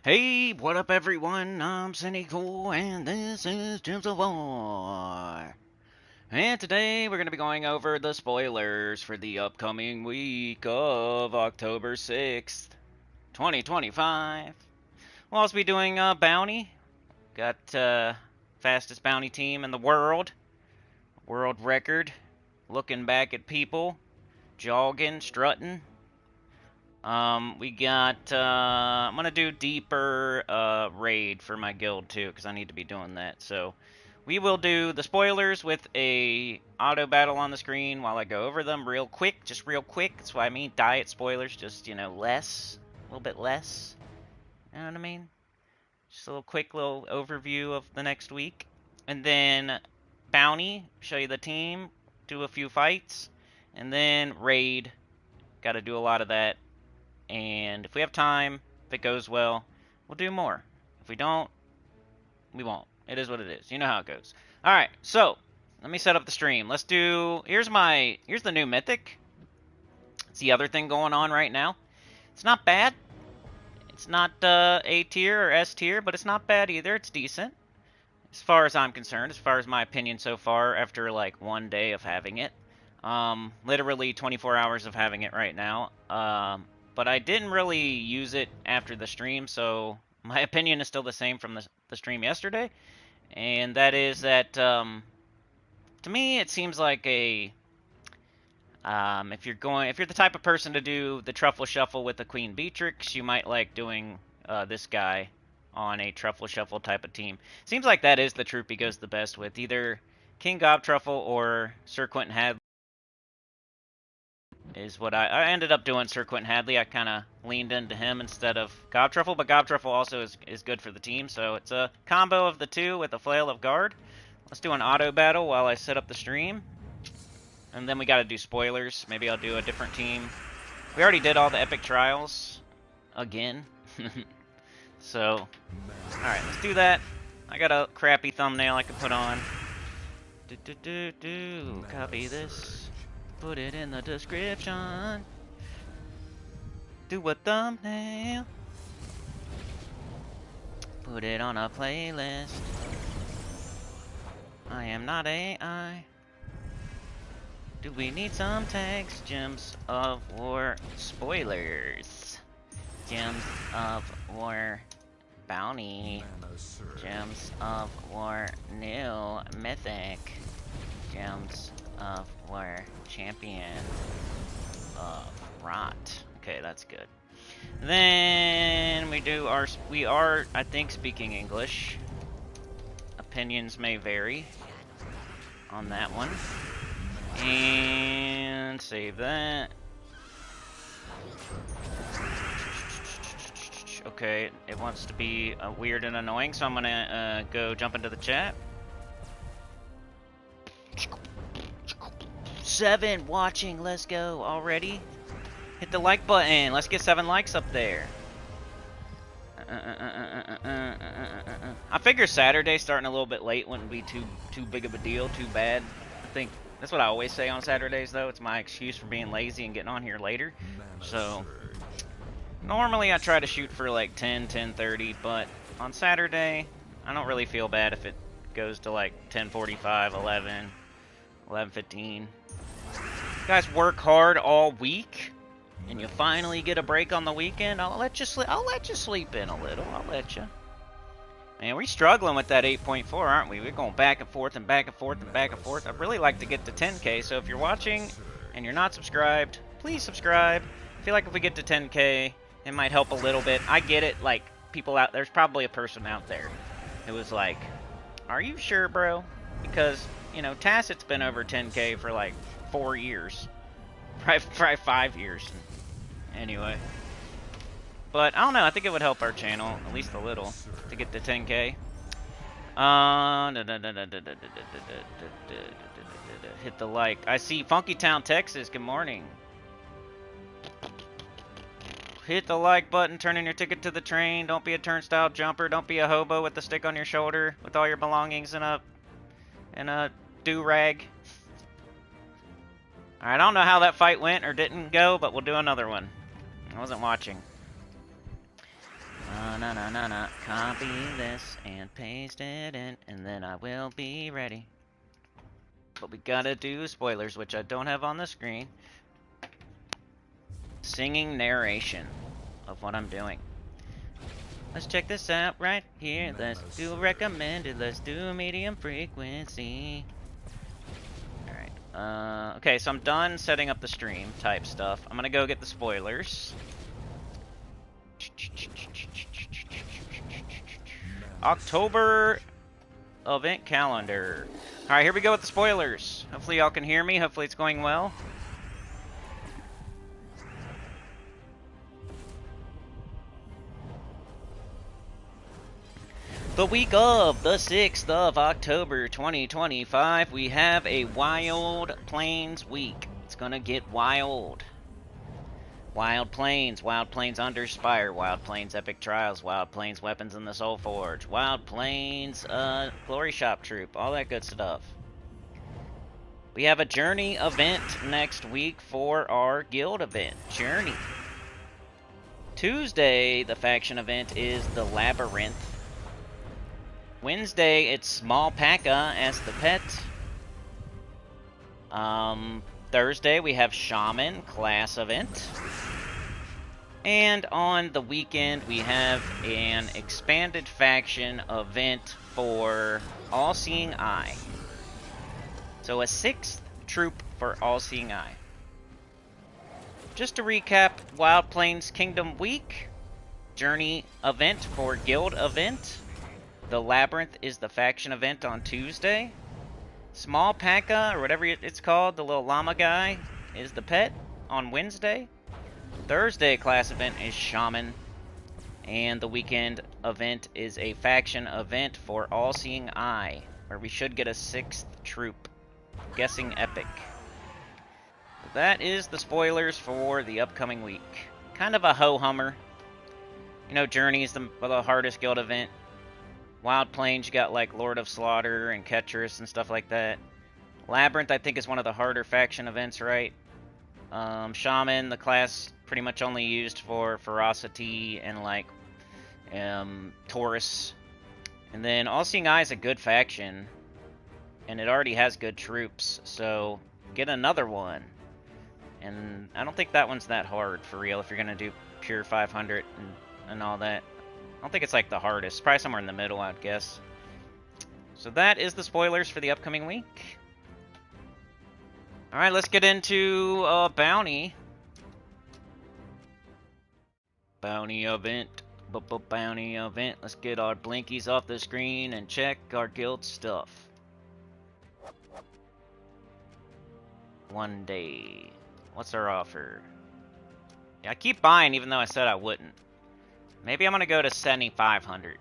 Hey, what up everyone? I'm Cynical and this is Gems of War. And today we're going to be going over the spoilers for the upcoming week of October 6th, 2025. We'll also be doing a bounty. Got fastest bounty team in the world record. Looking back at people, jogging, strutting. I'm gonna do deeper raid for my guild too, because I need to be doing that. So we will do the spoilers with a auto battle on the screen while I go over them real quick, just real quick. That's what I mean, diet spoilers, just, you know, less, a little bit less. You know what I mean? Just a little quick little overview of the next week. And then bounty, show you the team, do a few fights, and then raid. Gotta do a lot of that. And if we have time, if it goes well, we'll do more. If we don't, we won't. It is what it is. You know how it goes. Alright, so let me set up the stream. Let's do here's the new mythic. It's the other thing going on right now. It's not bad. It's not A tier or S tier, but it's not bad either. It's decent. As far as I'm concerned, as far as my opinion so far, after like one day of having it. Literally 24 hours of having it right now. But I didn't really use it after the stream, so my opinion is still the same from the stream yesterday. And that is that, to me, it seems like if you're the type of person to do the Truffle Shuffle with the Queen Beatrix, you might like doing this guy on a Truffle Shuffle type of team. Seems like that is the troop he goes the best with, either King Gob Truffle or Sir Quentin Hadley. Is what I ended up doing. Sir Quentin Hadley. I kind of leaned into him instead of Gob Truffle, but Gob Truffle also is good for the team, so it's a combo of the two with a Flail of Guard. Let's do an auto battle while I set up the stream, and then we got to do spoilers. Maybe I'll do a different team. We already did all the epic trials again, so all right, let's do that. I got a crappy thumbnail I could put on. Copy this. Put it in the description. Do a thumbnail. Put it on a playlist. I am not AI. Do we need some tags? Gems of War spoilers. Gems of War bounty. Gems of War new mythic. Gems of War champion of rot. Okay, that's good. Then we are, I think, speaking English. Opinions may vary on that one. And save that. Okay, it wants to be weird and annoying, so I'm gonna go jump into the chat. 7 watching, let's go already. Hit the like button, let's get 7 likes up there. I figure Saturday starting a little bit late wouldn't be too big of a deal, too bad. I think that's what I always say on Saturdays though. It's my excuse for being lazy and getting on here later. So normally I try to shoot for like 10:30, but on Saturday I don't really feel bad if it goes to like 10:45, 11, 11:15. You guys work hard all week, and you finally get a break on the weekend. I'll let you sleep in a little. I'll let you. Man, we're struggling with that 8.4, aren't we? We're going back and forth and back and forth and back and forth. I'd really like to get to 10K. So if you're watching and you're not subscribed, please subscribe. I feel like if we get to 10K, it might help a little bit. I get it. Like people out there's probably a person out there who was like, "Are you sure, bro?" Because you know, Tacit's been over 10K for like 4 years, probably 5 years. Anyway, but I don't know. I think it would help our channel at least a little to get to 10K. Hit the like. I see Funky Town, Texas. Good morning. Hit the like button. Turn in your ticket to the train. Don't be a turnstile jumper. Don't be a hobo with the stick on your shoulder with all your belongings in a do-rag. Alright, I don't know how that fight went or didn't go, but we'll do another one. I wasn't watching. Na. Copy this and paste it in, and then I will be ready. But we gotta do spoilers, which I don't have on the screen. Singing narration of what I'm doing. Let's check this out right here. Let's do recommended. Let's do medium frequency. Alright. Okay, so I'm done setting up the stream type stuff. I'm gonna go get the spoilers. October event calendar. Alright, here we go with the spoilers. Hopefully y'all can hear me. Hopefully it's going well. The week of the 6th of October 2025, we have a Wild Plains week. It's gonna get wild. Wild Plains Underspire, Wild Plains Epic Trials, Wild Plains Weapons in the Soul Forge, Wild Plains Glory Shop Troop, all that good stuff. We have a Journey event next week for our guild event, Journey. Tuesday, the faction event is the Labyrinth. Wednesday, it's Small P.A.K.A. as the pet. Thursday, we have Shaman class event. And on the weekend, we have an expanded faction event for All-Seeing Eye. So a 6th troop for All-Seeing Eye. Just to recap, Wild Plains Kingdom Week, Journey event for Guild event. The Labyrinth is the faction event on Tuesday. Small P.A.K.A., or whatever it's called, the little llama guy, is the pet on Wednesday. Thursday class event is Shaman. And the weekend event is a faction event for All-Seeing Eye, where we should get a 6th troop. Guessing Epic. That is the spoilers for the upcoming week. Kind of a ho-hummer. You know, Journey is the hardest guild event. Wild Plains, you got like Lord of Slaughter and Ketcherus and stuff like that. Labyrinth, I think, is one of the harder faction events, right? Shaman, the class pretty much only used for Ferocity and like Taurus. And then All-Seeing Eye is a good faction, and it already has good troops, so get another one. And I don't think that one's that hard, for real, if you're gonna do pure 500 and all that. I don't think it's like the hardest. Probably somewhere in the middle, I'd guess. So that is the spoilers for the upcoming week. Alright, let's get into Bounty. Bounty event. Bounty event. Let's get our blinkies off the screen and check our guild stuff. One day. What's our offer? Yeah, I keep buying even though I said I wouldn't. Maybe I'm gonna go to 7,500.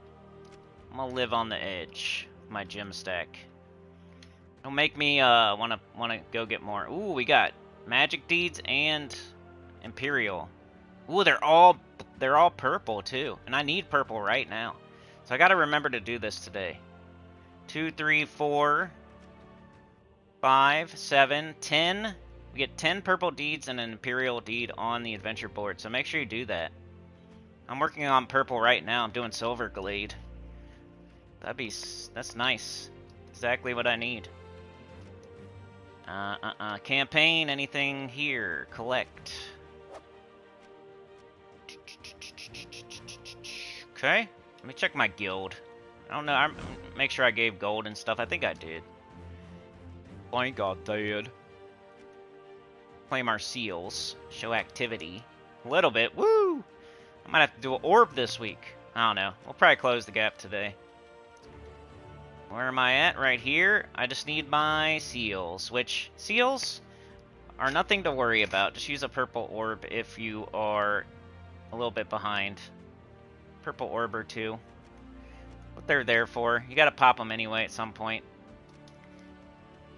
I'm gonna live on the edge of my gem stack. It'll make me wanna go get more. Ooh, we got Magic Deeds and Imperial. Ooh, they're all purple too, and I need purple right now. So I gotta remember to do this today. 2, 3, 4, 5, 7, 10. We get 10 purple deeds and an Imperial deed on the adventure board, so make sure you do that. I'm working on purple right now. I'm doing Silver Glade. That's nice. Exactly what I need. Campaign, anything here? Collect. Okay, let me check my guild. I don't know, make sure I gave gold and stuff. I think I did. I got that. Claim our seals. Show activity. A little bit. Woo! I might have to do an orb this week. I don't know. We'll probably close the gap today. Where am I at? Right here. I just need my seals, which seals are nothing to worry about. Just use a purple orb if you are a little bit behind. Purple orb or two. What they're there for. You gotta pop them anyway at some point.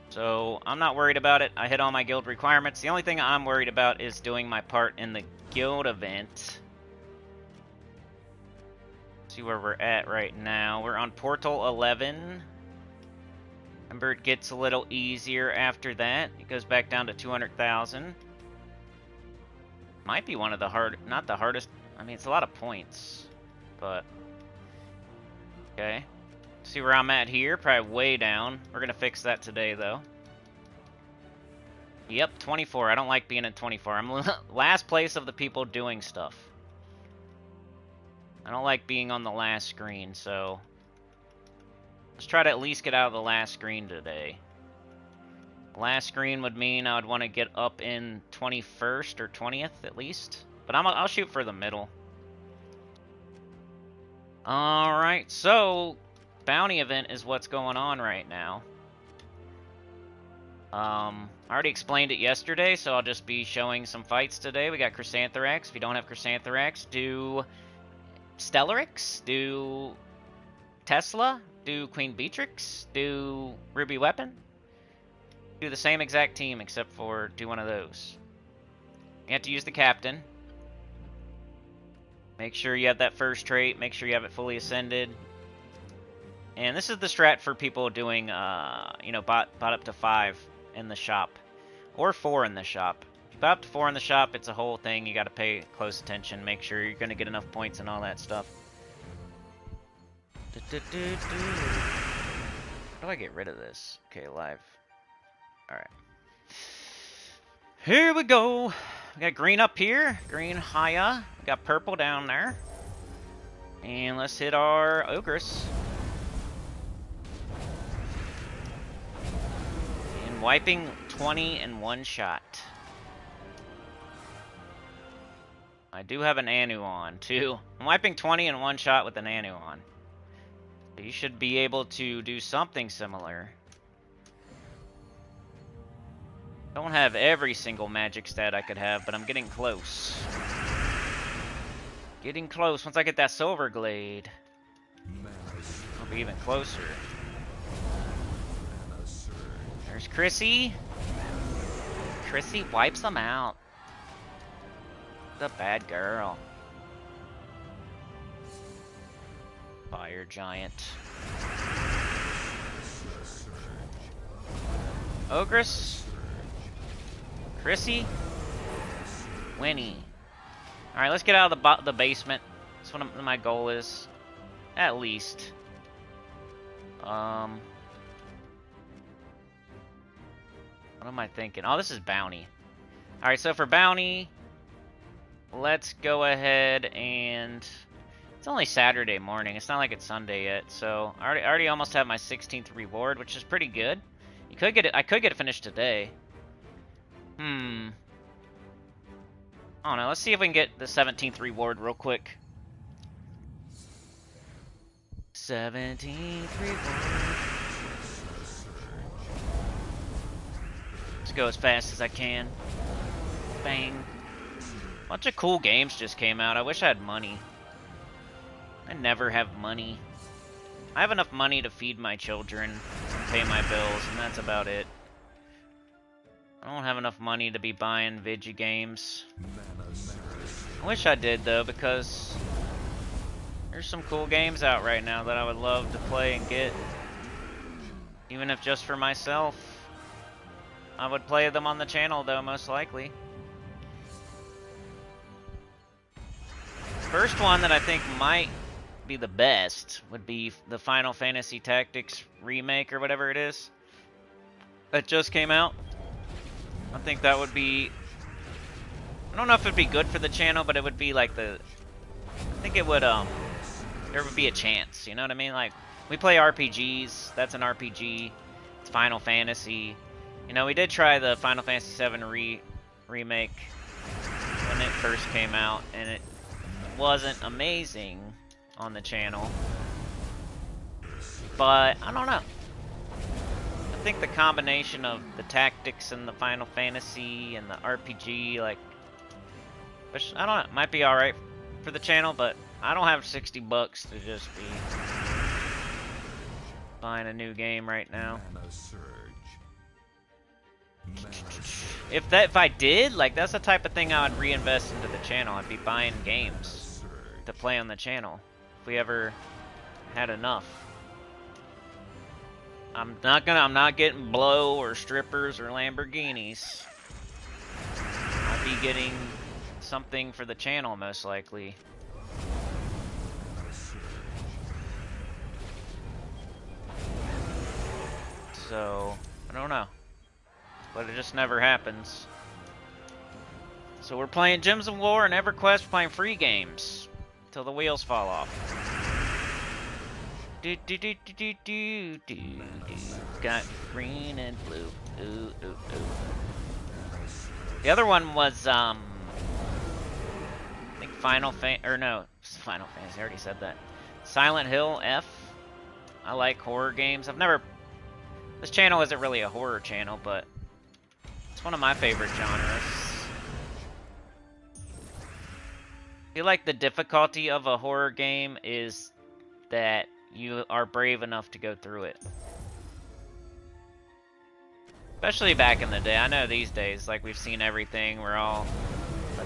So I'm not worried about it. I hit all my guild requirements. The only thing I'm worried about is doing my part in the guild event. See where we're at right now. We're on Portal 11. Remember, it gets a little easier after that. It goes back down to 200,000. Might be one of the not the hardest. I mean, it's a lot of points. but okay. See where I'm at here? Probably way down. We're gonna fix that today, though. Yep, 24. I don't like being at 24. I'm last place of the people doing stuff. I don't like being on the last screen, so let's try to at least get out of the last screen today. Last screen would mean I would want to get up in 21st or 20th at least, but I'll shoot for the middle. All right, so bounty event is what's going on right now. I already explained it yesterday, so I'll just be showing some fights today. We got Chrysanthrax. If you don't have Chrysanthrax, do Stellarix, do Tesla, do Queen Beatrix, do Ruby Weapon. Do the same exact team except for do one of those. You have to use the captain. Make sure you have that first trait. Make sure you have it fully ascended. And this is the strat for people doing, you know, bot up to 5 in the shop. Or 4 in the shop. If you bot up to 4 in the shop, it's a whole thing. You got to pay close attention. Make sure you're going to get enough points and all that stuff. How do I get rid of this? Okay, live. Alright. Here we go. We got green up here. Green higher. We got purple down there. And let's hit our Ogress. And wiping 20 in one shot. I do have an Anu on, too. I'm wiping 20 in one shot with an Anu on. You should be able to do something similar. Don't have every single magic stat I could have, but I'm getting close. Getting close. Once I get that silver glade, I'll be even closer. There's Chrissy. Chrissy wipes them out. The bad girl. Fire giant. Ogress. Chrissy, Winnie. All right, let's get out of the basement. That's what my goal is, at least. What am I thinking? Oh, this is bounty. All right, so for bounty, let's go ahead and it's only Saturday morning. It's not like it's Sunday yet, so I already almost have my 16th reward, which is pretty good. You could get it. I could get it finished today. I don't know. Let's see if we can get the 17th reward real quick. 17th reward. Let's go as fast as I can. Bang. Bunch of cool games just came out. I wish I had money. I never have money. I have enough money to feed my children and pay my bills, and that's about it. I don't have enough money to be buying Vigi games. I wish I did, though, because there's some cool games out right now that I would love to play and get. Even if just for myself. I would play them on the channel, though, most likely. First one that I think might be the best would be the Final Fantasy Tactics remake or whatever it is that just came out. I think that would be, I don't know if it'd be good for the channel, but it would be like I think it would, there would be a chance, you know what I mean? Like, we play RPGs, that's an RPG, it's Final Fantasy. You know, we did try the Final Fantasy VII remake when it first came out, and it wasn't amazing on the channel. But, I don't know. I think the combination of the tactics and the Final Fantasy and the RPG, like, which, I don't know, might be alright for the channel, but I don't have 60 bucks to just be buying a new game right now. If I did, like, that's the type of thing I would reinvest into the channel. I'd be buying games to play on the channel if we ever had enough. I'm not getting blow or strippers or Lamborghinis. I'd be getting something for the channel most likely. So, I don't know. But it just never happens. So we're playing Gems of War and EverQuest, playing free games. Till the wheels fall off. Do do do do do do do do. Got green and blue. Ooh ooh ooh. The other one was I think Final Fantasy, or no, Final Fantasy. I already said that. Silent Hill F. I like horror games. I've never. This channel isn't really a horror channel, but it's one of my favorite genres. I feel like the difficulty of a horror game is that you are brave enough to go through it. Especially back in the day. I know these days, like, we've seen everything. We're all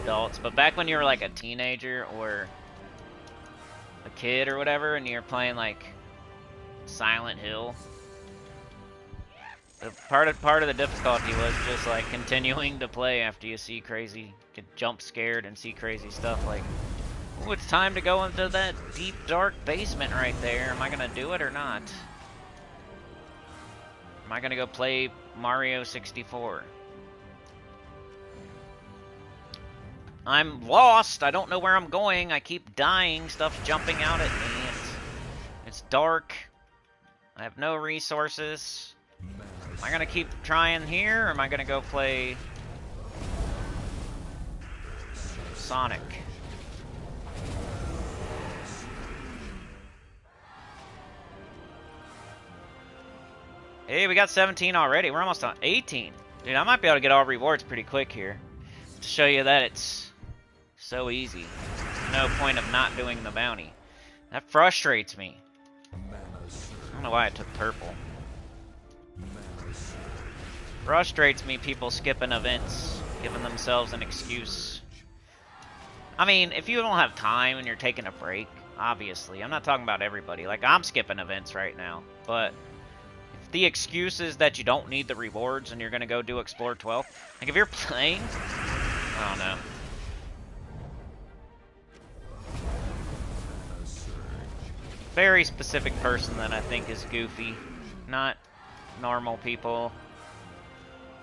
adults. But back when you were, like, a teenager or a kid or whatever, and you're playing, like, Silent Hill, the part of the difficulty was just, like, continuing to play after you see crazy, get jump scared and see crazy stuff, like, oh, it's time to go into that deep, dark basement right there. Am I gonna do it or not? Am I gonna go play Mario 64? I'm lost. I don't know where I'm going. I keep dying. Stuff's jumping out at me. It's dark. I have no resources. Am I gonna keep trying here, or am I gonna go play Sonic? Hey, we got 17 already. We're almost on 18. Dude, I might be able to get all rewards pretty quick here. To show you that it's so easy. No point of not doing the bounty. That frustrates me. I don't know why I took purple. Frustrates me people skipping events, giving themselves an excuse. I mean, if you don't have time and you're taking a break, obviously. I'm not talking about everybody. Like, I'm skipping events right now. But if the excuse is that you don't need the rewards and you're going to go do Explore 12, like, if you're playing, I don't know. Very specific person that I think is goofy. Not normal people.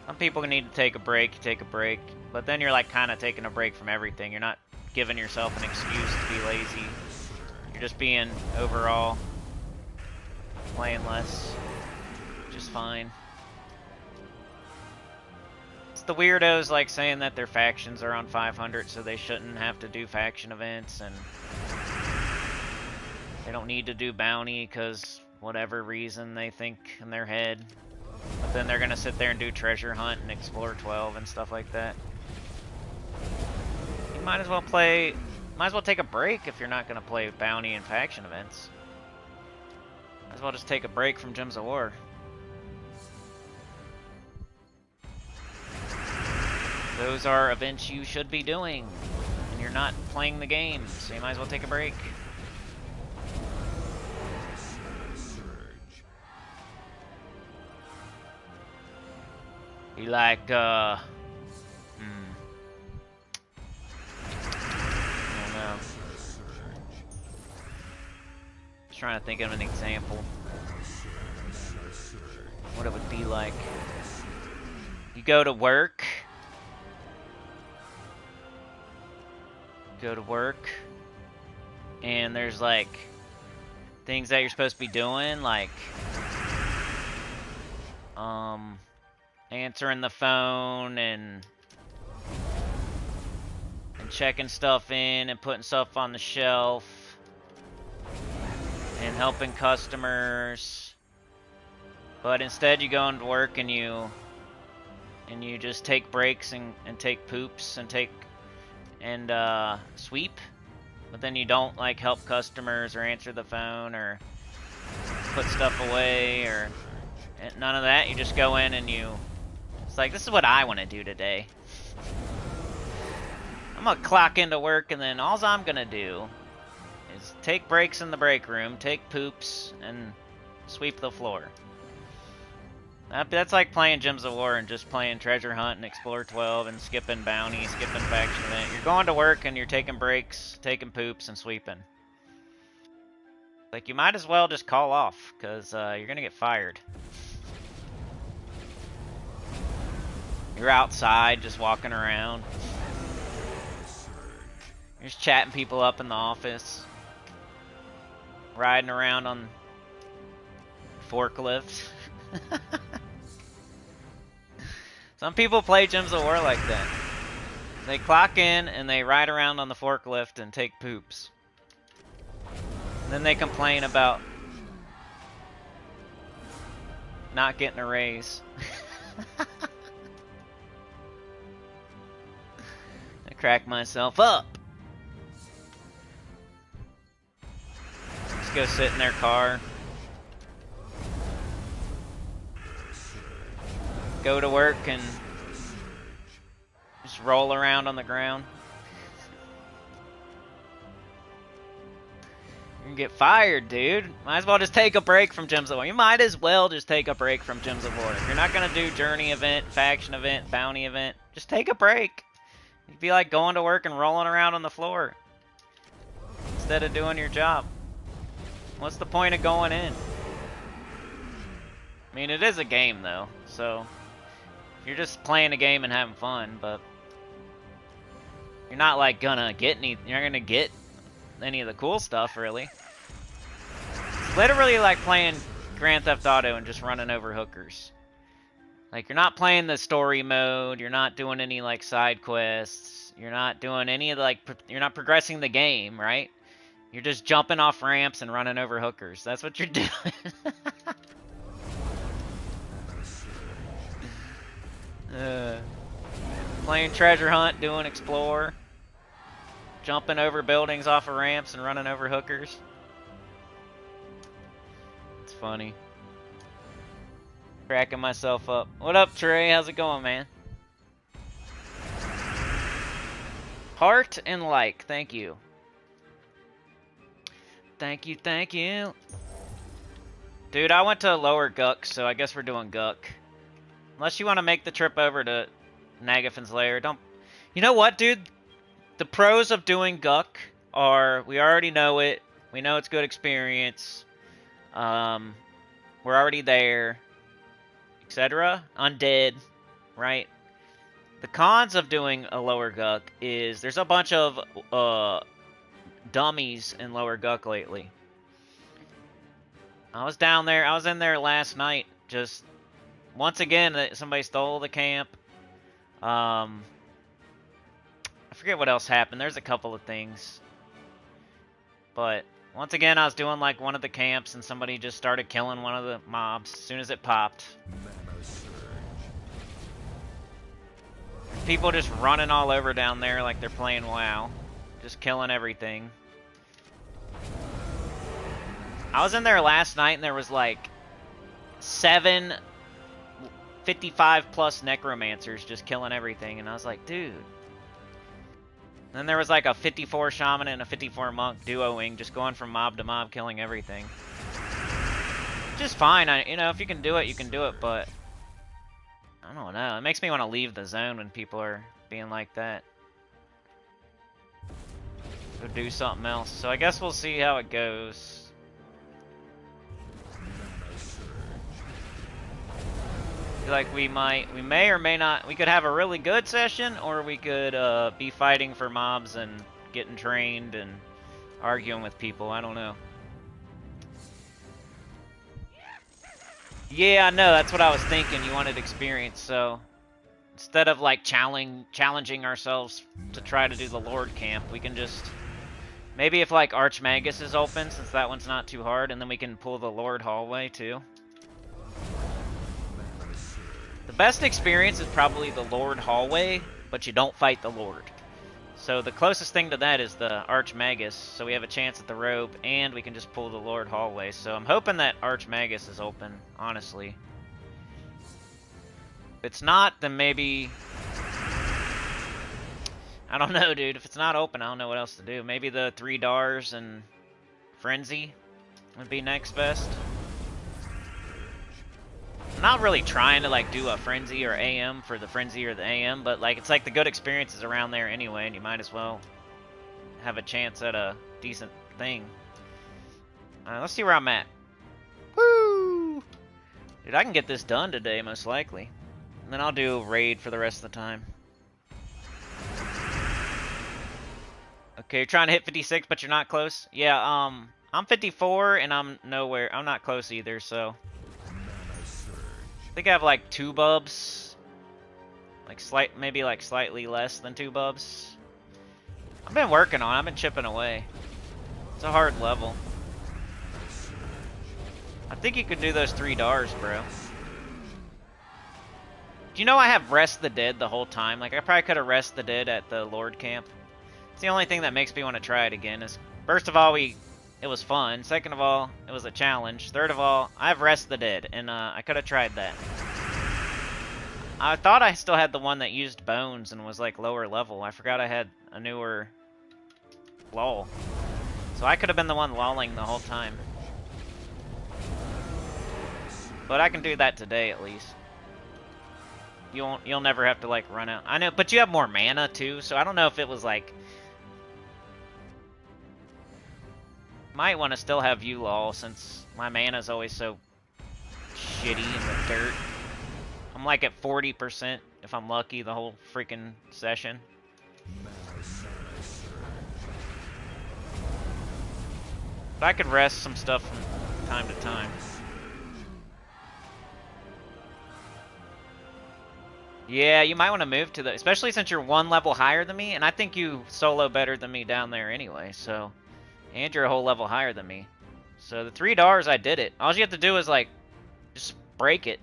Some people need to take a break, but then you're like kind of taking a break from everything. You're not giving yourself an excuse to be lazy. You're just being overall playing less, which is fine. It's the weirdos like saying that their factions are on 500, so they shouldn't have to do faction events, and they don't need to do bounty because whatever reason they think in their head. But then they're gonna sit there and do treasure hunt and explore 12 and stuff like that. You might as well take a break if you're not gonna play bounty and faction events. Might as well just take a break from Gems of War. Those are events you should be doing, and you're not playing the game, so you might as well take a break. Be like, I don't know. Just trying to think of an example. What it would be like. You go to work. And there's like things that you're supposed to be doing, like answering the phone and checking stuff in and putting stuff on the shelf and helping customers. But instead you go into work and you just take breaks and take poops and sweep. But then you don't like help customers or answer the phone or put stuff away or none of that. You just go in and it's like, this is what I want to do today. I'm gonna clock into work, and then all I'm gonna do is take breaks in the break room, take poops, and sweep the floor. That's like playing Gems of War and just playing Treasure Hunt and Explore 12 and skipping bounty, skipping faction event. You're going to work and you're taking breaks, taking poops, and sweeping. Like, you might as well just call off, because you're gonna get fired. You're outside just walking around. You're just chatting people up in the office. Riding around on forklifts. Some people play Gems of War like that. They clock in and they ride around on the forklift and take poops. And then they complain about not getting a raise. I crack myself up. Just go sit in their car. Go to work and just roll around on the ground. You can get fired, dude. Might as well just take a break from Gems of War. You might as well just take a break from Gems of War. If you're not going to do journey event, faction event, bounty event, just take a break. You'd be like going to work and rolling around on the floor instead of doing your job. What's the point of going in? I mean, it is a game, though, so you're just playing a game and having fun, but you're not like gonna get any. You're not gonna get any of the cool stuff, really. It's literally like playing Grand Theft Auto and just running over hookers. Like, you're not playing the story mode. You're not doing any like side quests. You're not doing any of the, like. You're not progressing the game, right? You're just jumping off ramps and running over hookers. That's what you're doing. Playing treasure hunt, doing explore, jumping over buildings off of ramps and running over hookers. It's funny. Cracking myself up. What up, Trey? How's it going, man? Heart and like. Thank you. Thank you, thank you. Dude, I went to Lower Guck, so I guess we're doing Guck. Unless you want to make the trip over to Nagafin's Lair. Don't. You know what, dude? The pros of doing Guck are we already know it. We know it's good experience. We're already there, etc. Undead, right? The cons of doing a Lower Guck is there's a bunch of dummies in Lower Guck lately. I was down there. I was in there last night. Just once again, somebody stole the camp. I forget what else happened. There's a couple of things. But once again, I was doing like one of the camps and somebody just started killing one of the mobs as soon as it popped. People just running all over down there like they're playing WoW. Just killing everything. I was in there last night and there was like 7 55 plus necromancers just killing everything, and I was like, dude. Then there was like a 54 shaman and a 54 monk duoing, just going from mob to mob, killing everything. Just fine, you know, if you can do it, you can do it, but I don't know. It makes me want to leave the zone when people are being like that. Go do something else. So I guess we'll see how it goes. Like we may or may not, we could have a really good session, or we could be fighting for mobs and getting trained and arguing with people. I don't know. Yeah, I know, that's what I was thinking. You wanted experience, so instead of like challenging ourselves to try to do the Lord camp, we can just maybe if like Archmagus is open, since that one's not too hard, and then we can pull the Lord hallway too. The best experience is probably the Lord hallway, but you don't fight the Lord. So the closest thing to that is the Archmagus, so we have a chance at the robe, and we can just pull the Lord hallway. So I'm hoping that Archmagus is open, honestly. If it's not, then maybe... I don't know, dude. If it's not open, I don't know what else to do. Maybe the 3 Dars and Frenzy would be next best. I'm not really trying to like do a Frenzy or AM for the Frenzy or the AM, but like it's like the good experiences around there anyway, and you might as well have a chance at a decent thing. Let's see where I'm at. Woo! Dude, I can get this done today, most likely. And then I'll do raid for the rest of the time. Okay, you're trying to hit 56, but you're not close? Yeah, I'm 54, and I'm nowhere. I'm not close either, so... I think I have, like, 2 bubs. Like, maybe, like, slightly less than 2 bubs. I've been working on it. I've been chipping away. It's a hard level. I think you could do those 3 DARs, bro. Do you know I have Rest the Dead the whole time? Like, I probably could have Rest the Dead at the Lord camp. It's the only thing that makes me want to try it again. Is first of all, it was fun. Second of all, it was a challenge. Third of all, I have Rest the Dead, and I could have tried that. I thought I still had the one that used bones and was like lower level. I forgot I had a newer lull. So I could have been the one lulling the whole time. But I can do that today at least. You'll never have to like run out. I know, but you have more mana too, so I don't know if it was like. Might want to still have you lull since my mana is always so shitty in the dirt. I'm like at 40% if I'm lucky the whole freaking session. But I could rest some stuff from time to time. Yeah, you might want to move to the... Especially since you're 1 level higher than me, and I think you solo better than me down there anyway, so... And you're a whole level higher than me. So the 3 DARs, I did it. All you have to do is, like, just break it.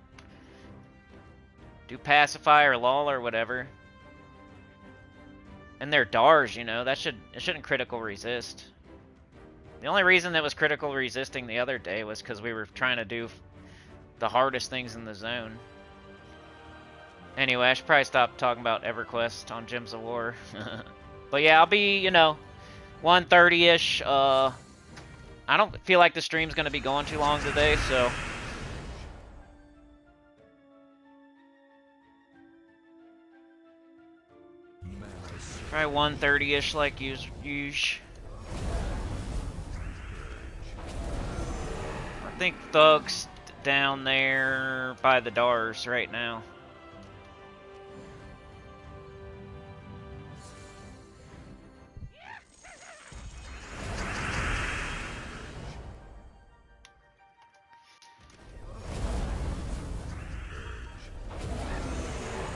Do Pacify or Lull or whatever. And they're DARs, you know. It shouldn't critical resist. The only reason that was critical resisting the other day was because we were trying to do the hardest things in the zone. Anyway, I should probably stop talking about EverQuest on Gems of War. But yeah, I'll be, you know, 1:30-ish. I don't feel like the stream's going to be going too long today, so... Probably 1:30-ish like usual. I think Thug's down there by the DARs right now.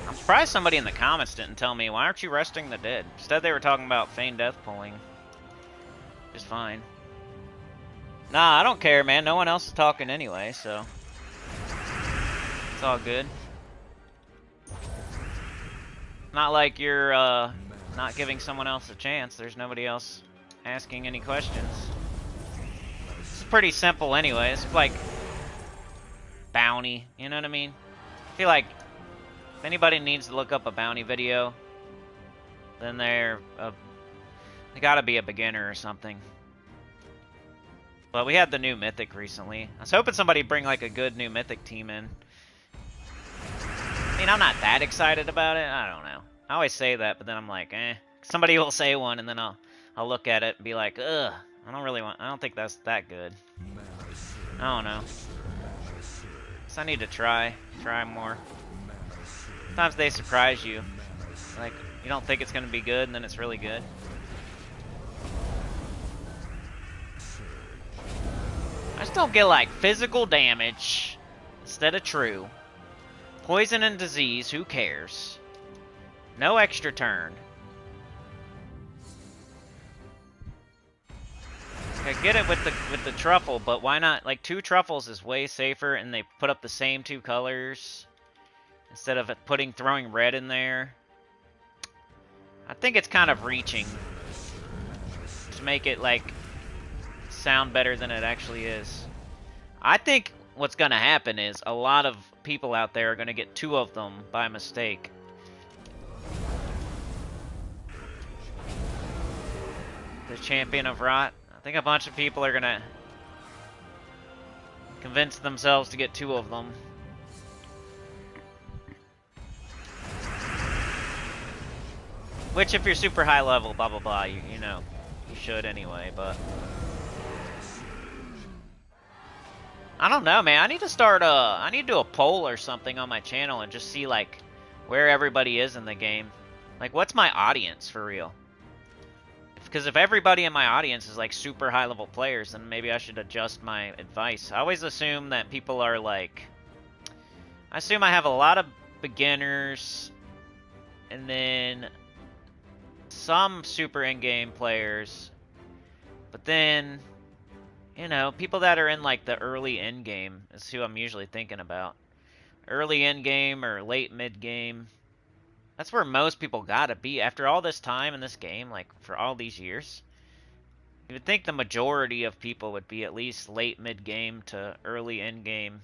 I'm surprised somebody in the comments didn't tell me, why aren't you resting the dead? Instead they were talking about feigned death pulling. Just fine. Nah, I don't care, man. No one else is talking anyway, so... It's all good. Not like you're, not giving someone else a chance. There's nobody else asking any questions. It's pretty simple anyway. It's like... bounty, you know what I mean? I feel like... If anybody needs to look up a bounty video, then they gotta be a beginner or something. But we had the new Mythic recently. I was hoping somebody bring like a good new Mythic team in. I mean, I'm not that excited about it. I don't know. I always say that, but then I'm like, eh. Somebody will say one, and then I'll look at it and be like, ugh. I don't think that's that good. I don't know. So I need to try more. Sometimes they surprise you. Like, you don't think it's going to be good, and then it's really good. I just don't get, like, physical damage instead of true. Poison and disease, who cares? No extra turn. I get it with the truffle, but why not? Like, 2 truffles is way safer, and they put up the same 2 colors. Instead of throwing red in there. I think it's kind of reaching to make it, like, sound better than it actually is. I think what's going to happen is a lot of people out there are going to get 2 of them by mistake. The Champion of Rot. I think a bunch of people are going to convince themselves to get 2 of them. Which, if you're super high level, blah blah blah, you know, you should anyway, but... I don't know, man. I need to start I need to do a poll or something on my channel and just see like where everybody is in the game. Like, what's my audience for real? Because if everybody in my audience is like super high level players, then maybe I should adjust my advice. I always assume that people are like, I assume I have a lot of beginners and then some super in-game players, but then, you know, people that are in like the early in-game is who I'm usually thinking about. Early in-game or late mid-game. That's where most people gotta be after all this time in this game, like for all these years. You would think the majority of people would be at least late mid-game to early in-game.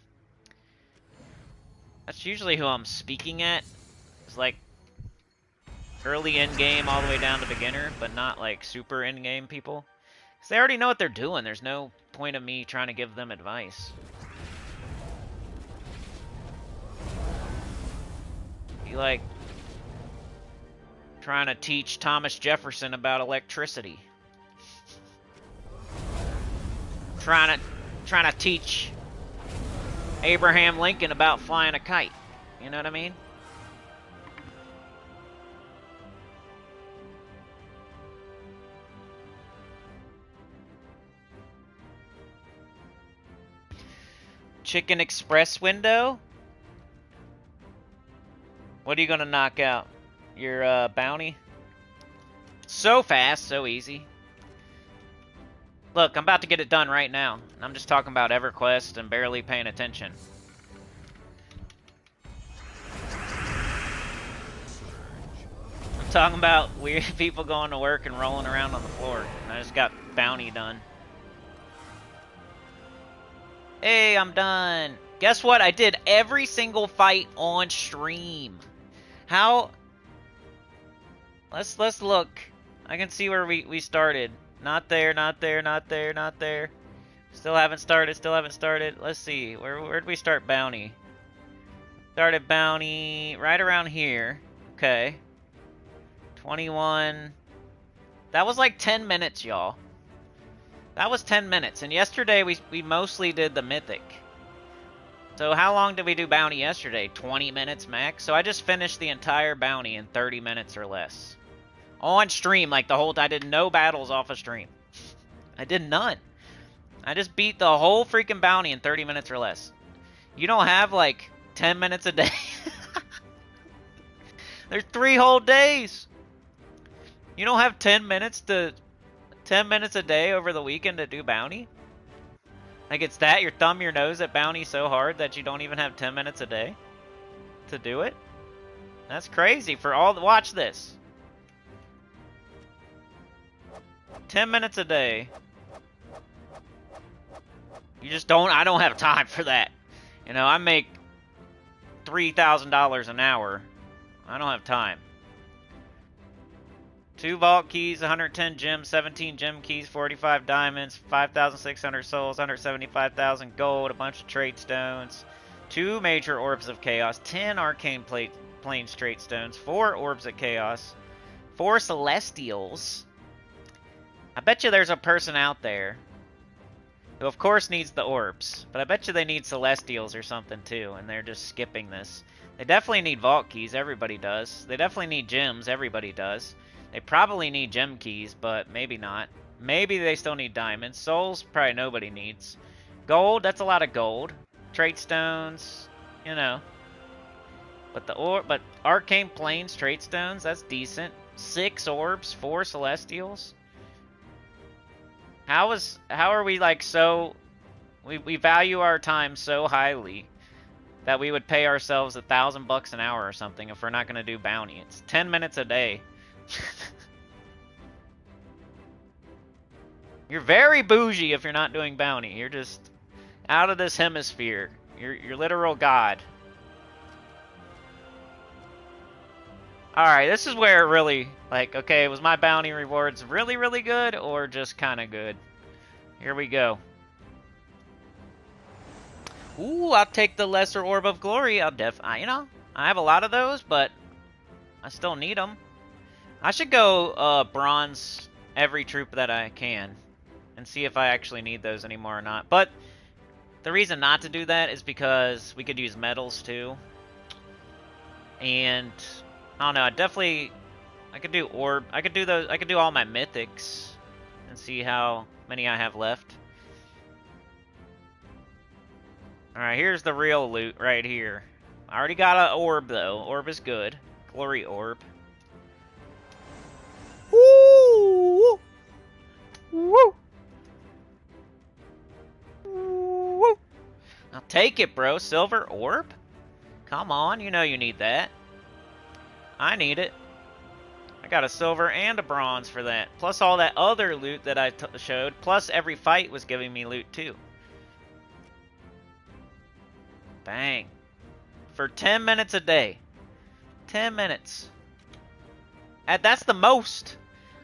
That's usually who I'm speaking at. It's like early in-game all the way down to beginner, but not like super in-game people. Because they already know what they're doing. There's no point of me trying to give them advice. You like trying to teach Thomas Jefferson about electricity. Trying to teach Abraham Lincoln about flying a kite. You know what I mean? Chicken Express window? What are you gonna knock out? Your bounty? So fast, so easy. Look, I'm about to get it done right now. I'm just talking about EverQuest and barely paying attention. I'm talking about weird people going to work and rolling around on the floor. And I just got bounty done. Hey, I'm done. Guess what? I did every single fight on stream. How? Let's look. I can see where we started. Not there, not there, not there, not there. Still haven't started, still haven't started. Let's see. Where'd we start bounty? Started bounty right around here. Okay. 21. That was like 10 minutes, y'all. That was 10 minutes. And yesterday we mostly did the mythic. So how long did we do bounty yesterday? 20 minutes max? So I just finished the entire bounty in 30 minutes or less. On stream, like the whole time. I did no battles off of stream. I did none. I just beat the whole freaking bounty in 30 minutes or less. You don't have like 10 minutes a day. There's 3 whole days. You don't have 10 minutes a day over the weekend to do bounty? Like it's that, your thumb your nose at bounty so hard that you don't even have 10 minutes a day to do it? That's crazy for all, watch this. 10 minutes a day. You just don't, I don't have time for that. You know, I make $3,000 an hour. I don't have time. 2 vault keys, 110 gems, 17 gem keys, 45 diamonds, 5,600 souls, 175,000 gold, a bunch of trade stones, 2 major orbs of chaos, 10 arcane planes trade stones, 4 orbs of chaos, 4 celestials. I bet you there's a person out there who of course needs the orbs, but I bet you they need celestials or something too, and they're just skipping this. They definitely need vault keys, everybody does. They definitely need gems, everybody does. They probably need gem keys, but maybe not. Maybe they still need diamonds. Souls, probably nobody needs. Gold, that's a lot of gold. Trade stones, you know. But arcane planes, trade stones, that's decent. 6 orbs, 4 celestials. How are we like so? We value our time so highly that we would pay ourselves $1,000 an hour or something if we're not gonna do bounty. It's 10 minutes a day. You're very bougie if you're not doing bounty. You're just out of this hemisphere. You're literal god. Alright, this is where it really, like, okay, was my bounty rewards really, really good or just kind of good? Here we go. Ooh, I'll take the Lesser Orb of Glory. You know, I have a lot of those, but I still need them. I should go bronze every troop that I can and see if I actually need those anymore or not. But The reason not to do that is because we could use metals too. And I don't know, I could do orb. I could do all my mythics and see how many I have left. Alright, here's the real loot right here. I already got an orb though. Orb is good. Glory orb. Woo! Woo! Woo! I'll take it, bro. Silver orb? Come on, you know you need that. I need it. I got a silver and a bronze for that. Plus all that other loot that I showed. Plus every fight was giving me loot too. Bang. For 10 minutes a day. 10 minutes. And that's the most.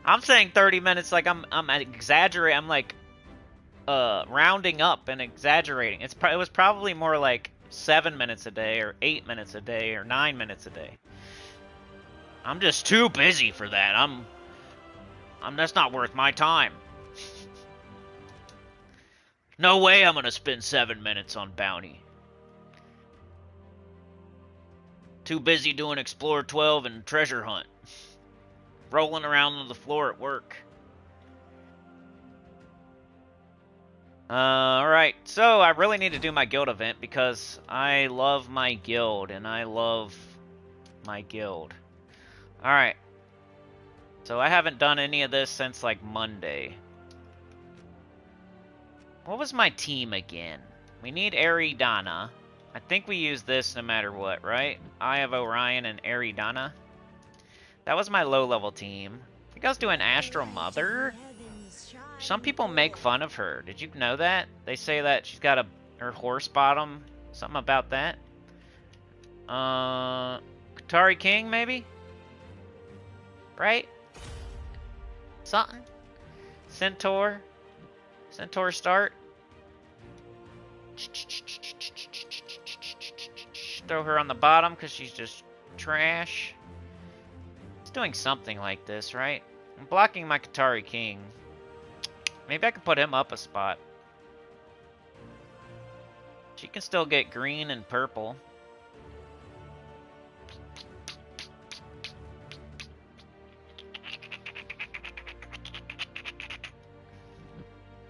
I'm saying 30 minutes like I'm exaggerating. I'm like rounding up and exaggerating. It was probably more like 7 minutes a day or 8 minutes a day or 9 minutes a day. I'm just too busy for that. I'm that's not worth my time. No way I'm gonna spend 7 minutes on bounty. Too busy doing Explore 12 and Treasure Hunt. Rolling around on the floor at work. Alright, so I really need to do my guild event because I love my guild and I love my guild. Alright. So I haven't done any of this since like Monday. What was my team again? We need Aridana. I think we use this no matter what, right? Eye of Orion and Aridana. That was my low-level team. I think I was doing Astral Mother. Some people make fun of her. Did you know that? They say that she's got her horse bottom. Something about that. Qatari King, maybe? Right? Something? Centaur? Centaur start? Throw her on the bottom because she's just trash. It's doing something like this, right? I'm blocking my Qatari King. Maybe I could put him up a spot. She can still get green and purple.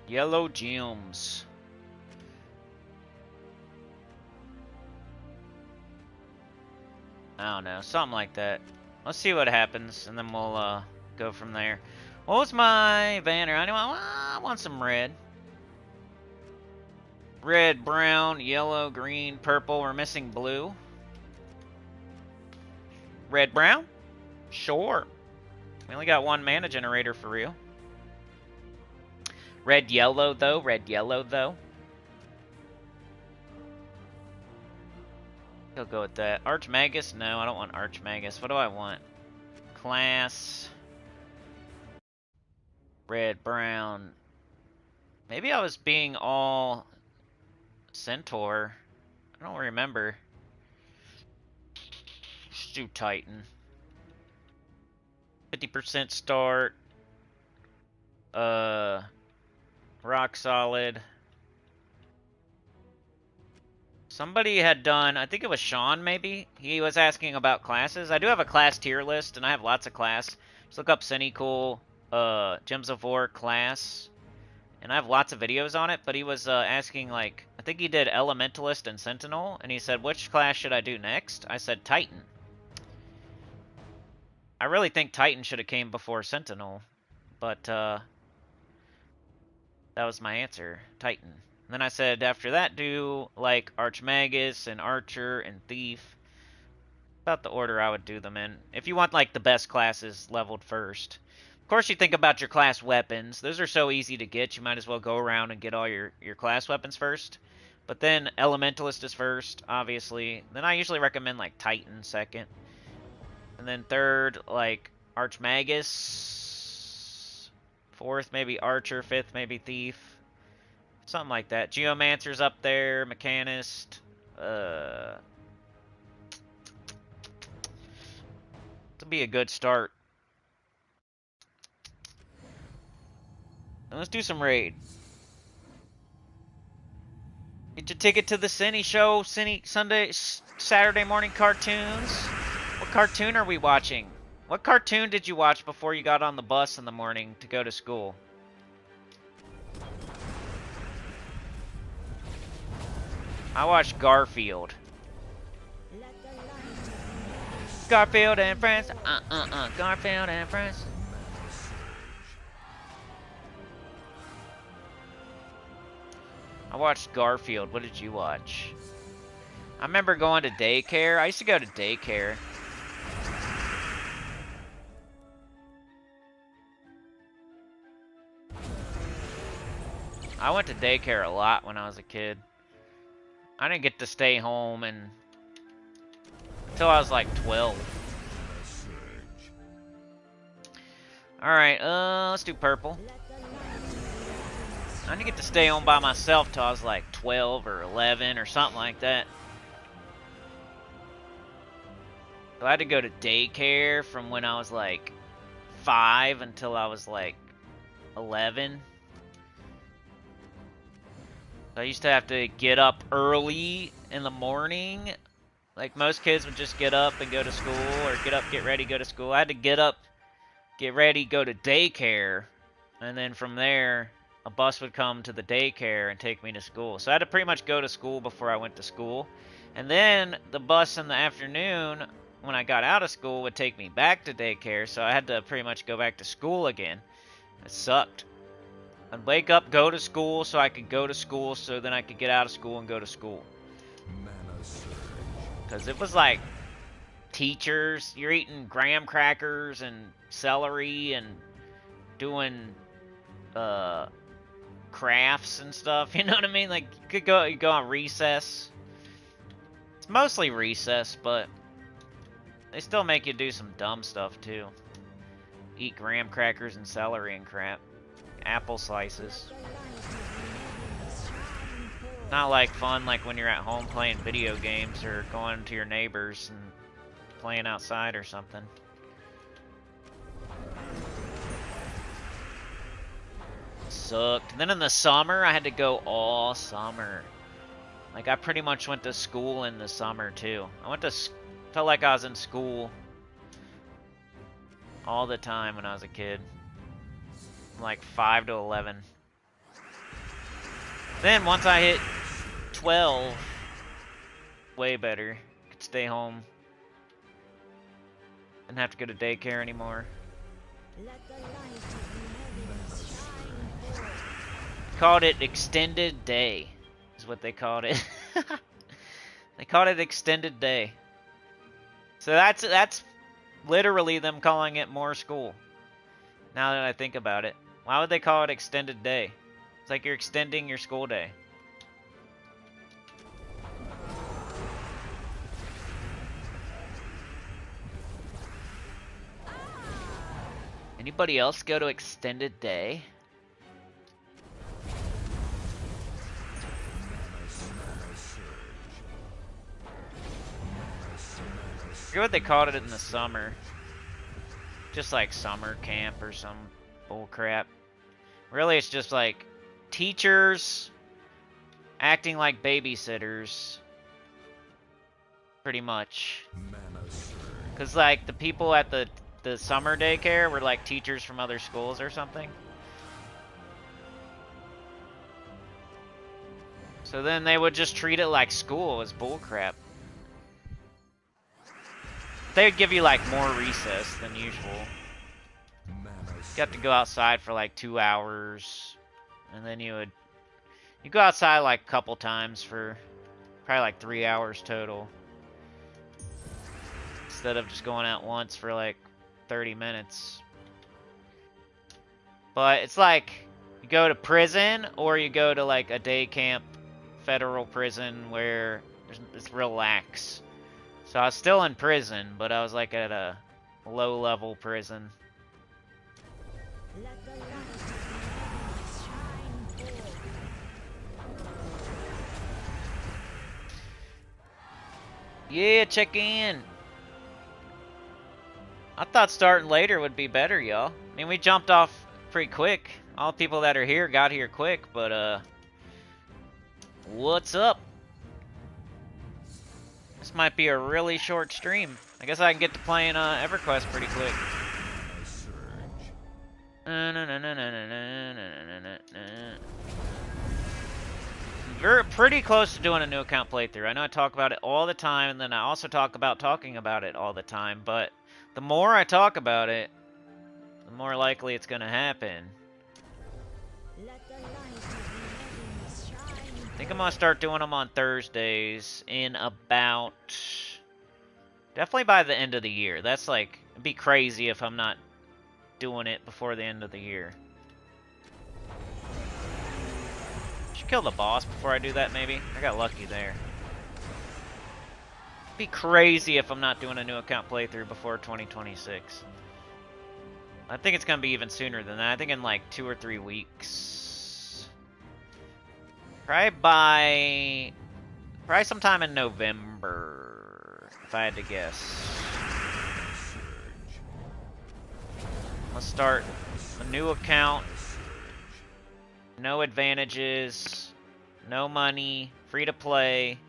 Yellow gems. I don't know, something like that. Let's see what happens, and then we'll go from there. What was my banner? I want some red. Red, brown, yellow, green, purple. We're missing blue. Red, brown? Sure. We only got one mana generator for real. Red, yellow, though. Red, yellow, though. He'll go with that. Archmagus? No, I don't want Archmagus. What do I want? Class. Red, brown. Maybe I was being all Centaur. I don't remember. Let's do Titan. 50% start. Rock solid. Somebody had done, I think it was Sean maybe? He was asking about classes. I do have a class tier list, and I have lots of class. Just look up Cinecool, Gems of War class. And I have lots of videos on it, but he was asking, like, I think he did Elementalist and Sentinel, and he said, which class should I do next? I said Titan. I really think Titan should have came before Sentinel, but that was my answer, Titan. And then I said, after that, do, like, Archmagus and Archer and Thief. About the order I would do them in. If you want, like, the best classes leveled first. Of course, you think about your class weapons. Those are so easy to get, you might as well go around and get all your class weapons first. But then Elementalist is first, obviously. Then I usually recommend, like, Titan second. And then third, like, Archmagus. Fourth, maybe Archer. Fifth, maybe Thief. Something like that. Geomancer's up there. Mechanist. This will be a good start. And let's do some raid. Get your ticket to the Cine Show, Saturday morning cartoons. What cartoon are we watching? What cartoon did you watch before you got on the bus in the morning to go to school? I watched Garfield. Garfield and Friends. Garfield and Friends. I watched Garfield. What did you watch? I remember going to daycare. I used to go to daycare. I went to daycare a lot when I was a kid. I didn't get to stay home until I was like 12. Alright, let's do purple. I didn't get to stay home by myself till I was like 12 or 11 or something like that. So I had to go to daycare from when I was like 5 until I was like 11. I used to have to get up early in the morning. Like most kids would just get up and go to school, or get up, get ready, go to school. I had to get up, get ready, go to daycare, and then from there, a bus would come to the daycare and take me to school. So I had to pretty much go to school before I went to school. And then the bus in the afternoon, when I got out of school, would take me back to daycare, so I had to pretty much go back to school again. It sucked. I'd wake up, go to school, so I could go to school, so then I could get out of school and go to school. Because it was like teachers, you're eating graham crackers and celery and doing crafts and stuff, you know what I mean? Like, you go on recess. It's mostly recess, but they still make you do some dumb stuff too. Eat graham crackers and celery and crap. Apple slices. Not like fun like when you're at home playing video games or going to your neighbors and playing outside or something. Sucked. Then in the summer, I had to go all summer. Like, I pretty much went to school in the summer too. Felt like I was in school all the time when I was a kid. Like 5 to 11. Then once I hit 12, way better. Could stay home. Didn't have to go to daycare anymore. Called it extended day, is what they called it. They called it extended day. So that's literally them calling it more school. Now that I think about it. Why would they call it extended day? It's like you're extending your school day. Anybody else go to extended day? I forget what they called it in the summer. Just like summer camp or some bull crap. Really, it's just like teachers acting like babysitters. Pretty much. Because like the people at the summer daycare were like teachers from other schools or something. So then they would just treat it like school. It was bull crap. They would give you like more recess than usual. You have to go outside for like 2 hours, and then you go outside like a couple times for probably like 3 hours total, instead of just going out once for like 30 minutes. But it's like you go to prison or you go to like a day camp federal prison where it's real lax. So I was still in prison, but I was like at a low-level prison. Yeah, check in. I thought starting later would be better, y'all. I mean, we jumped off pretty quick. All the people that are here got here quick, but What's up? This might be a really short stream. I guess I can get to playing EverQuest pretty quick. We're pretty close to doing a new account playthrough. I know I talk about it all the time, and then I also talk about talking about it all the time, but the more I talk about it, the more likely it's going to happen. I think I'm going to start doing them on Thursdays in about... definitely by the end of the year. That's like... it'd be crazy if I'm not doing it before the end of the year. Should kill the boss before I do that, maybe? I got lucky there. It'd be crazy if I'm not doing a new account playthrough before 2026. I think it's going to be even sooner than that. I think in like 2 or 3 weeks. Probably sometime in November, if I had to guess. Let's start a new account. No advantages, no money, free to play.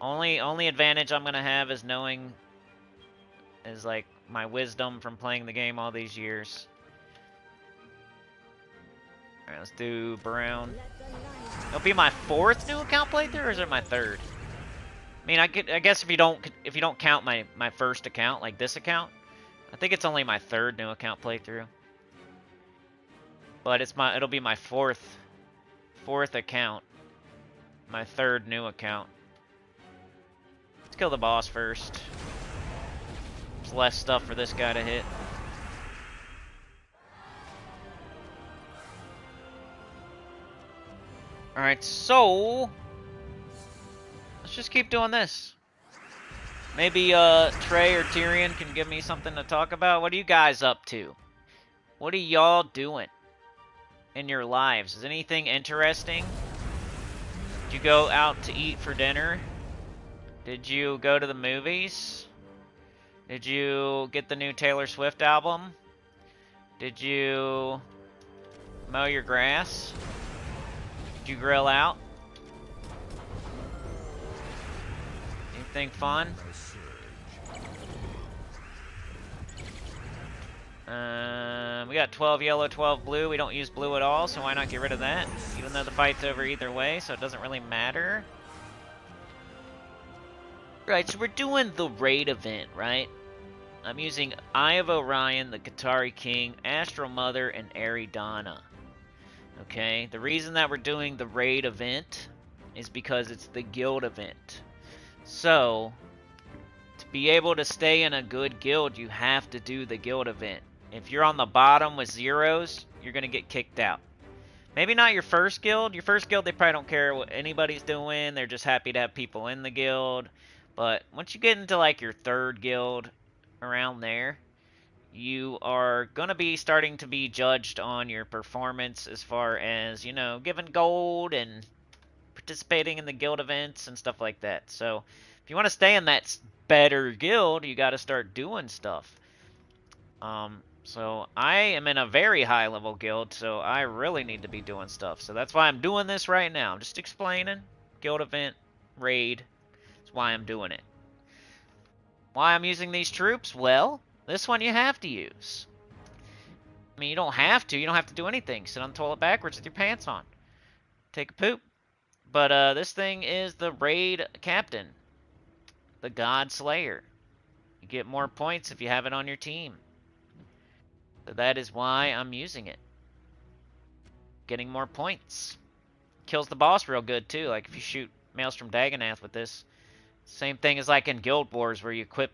Only advantage I'm gonna have is knowing is like my wisdom from playing the game all these years. Alright, let's do Brown. It'll be my 4th new account playthrough, or is it my 3rd? I mean, I guess if you don't count my first account, like this account, I think it's only my 3rd new account playthrough. But it'll be my fourth account, my 3rd new account. Let's kill the boss first. There's less stuff for this guy to hit. Alright, so let's just keep doing this. Maybe Trey or Tyrion can give me something to talk about. What are you guys up to? What are y'all doing in your lives? Is anything interesting? Did you go out to eat for dinner? Did you go to the movies? Did you get the new Taylor Swift album? Did you mow your grass? Did you grill out? Anything fun? We got 12 yellow, 12 blue. We don't use blue at all, so why not get rid of that? Even though the fight's over either way, so it doesn't really matter. Right, so we're doing the raid event, right? I'm using Eye of Orion, the Qatari King, Astral Mother, and Aridana. Okay, the reason that we're doing the raid event is because it's the guild event. So, to be able to stay in a good guild, you have to do the guild event. If you're on the bottom with zeros, you're going to get kicked out. Maybe not your first guild. Your first guild, they probably don't care what anybody's doing. They're just happy to have people in the guild. But once you get into like your 3rd guild, around there, you are going to be starting to be judged on your performance as far as, you know, giving gold and participating in the guild events and stuff like that. So if you want to stay in that better guild, you got to start doing stuff. So I am in a very high level guild, so I really need to be doing stuff. So that's why I'm doing this right now. I'm just explaining. Guild event, raid. That's why I'm doing it. Why I'm using these troops? Well, this one you have to use. I mean, you don't have to. You don't have to do anything. Sit on the toilet backwards with your pants on. Take a poop. But this thing is the raid captain. The God Slayer. You get more points if you have it on your team. So that is why I'm using it. Getting more points. Kills the boss real good too. Like if you shoot Maelstrom Dagonath with this. Same thing as like in Guild Wars where you equip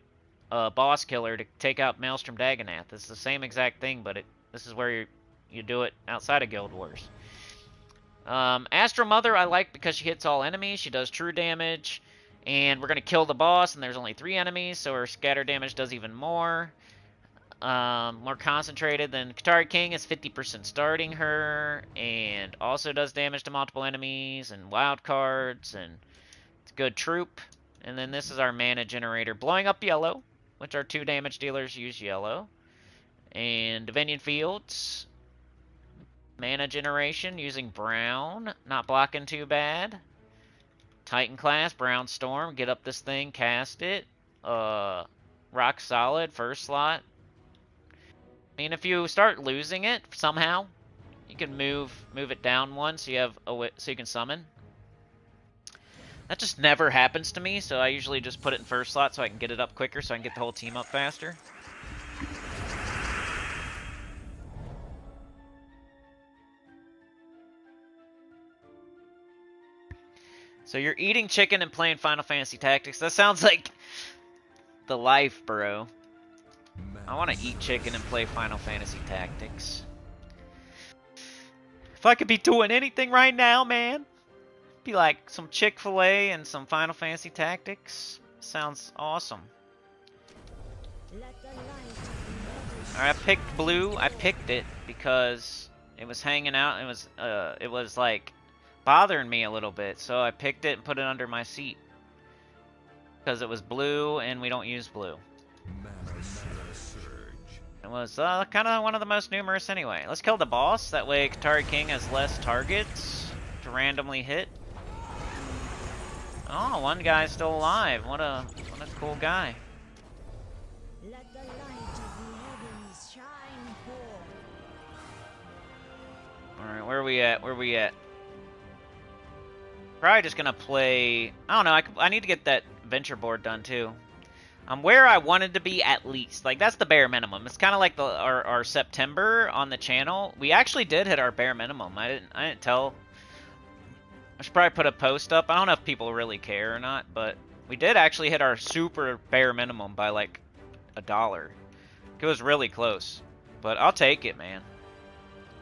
a boss killer to take out Maelstrom Dagonath. It's the same exact thing, but this is where you do it outside of Guild Wars. Astral Mother I like because she hits all enemies. She does true damage. And we're going to kill the boss, and there's only 3 enemies, so her scatter damage does even more. More concentrated than Qatari King is 50% starting her, and also does damage to multiple enemies and wild cards, and it's a good troop. And then this is our mana generator, blowing up yellow, which our 2 damage dealers use yellow. And Divinian Fields. Mana generation using brown. Not blocking too bad. Titan class, brown storm. Get up this thing, cast it. Rock solid, first slot. I mean, if you start losing it somehow, you can move it down one so you have so you can summon. That just never happens to me, so I usually just put it in first slot so I can get it up quicker, so I can get the whole team up faster. So you're eating chicken and playing Final Fantasy Tactics. That sounds like the life, bro. I want to eat chicken and play Final Fantasy Tactics. If I could be doing anything right now, man, be like some Chick-fil-A and some Final Fantasy Tactics. Sounds awesome. Alright, I picked blue. I picked it because it was hanging out. It was like bothering me a little bit, so I picked it and put it under my seat because it was blue and we don't use blue. It was kind of one of the most numerous anyway. Let's kill the boss, that way Katari King has less targets to randomly hit. Oh, one guy's still alive. What a cool guy. Let the light of the heavens shine forth. Alright, where are we at? Where are we at? Probably just gonna play... I don't know, I need to get that venture board done too. I'm where I wanted to be at least. Like, that's the bare minimum. It's kind of like our September on the channel. We actually did hit our bare minimum. I didn't tell... I should probably put a post up. I don't know if people really care or not, but we did actually hit our super bare minimum by like $1. It was really close, but I'll take it, man.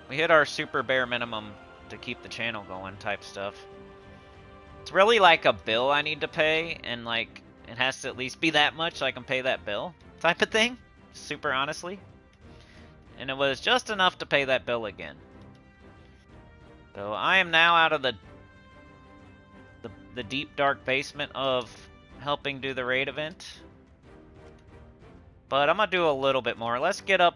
We hit our super bare minimum to keep the channel going type stuff. It's really like a bill I need to pay, and like it has to at least be that much so I can pay that bill type of thing, super honestly. And it was just enough to pay that bill again. So I am now out of the deep dark basement of helping do the raid event. But I'm gonna do a little bit more. Let's get up.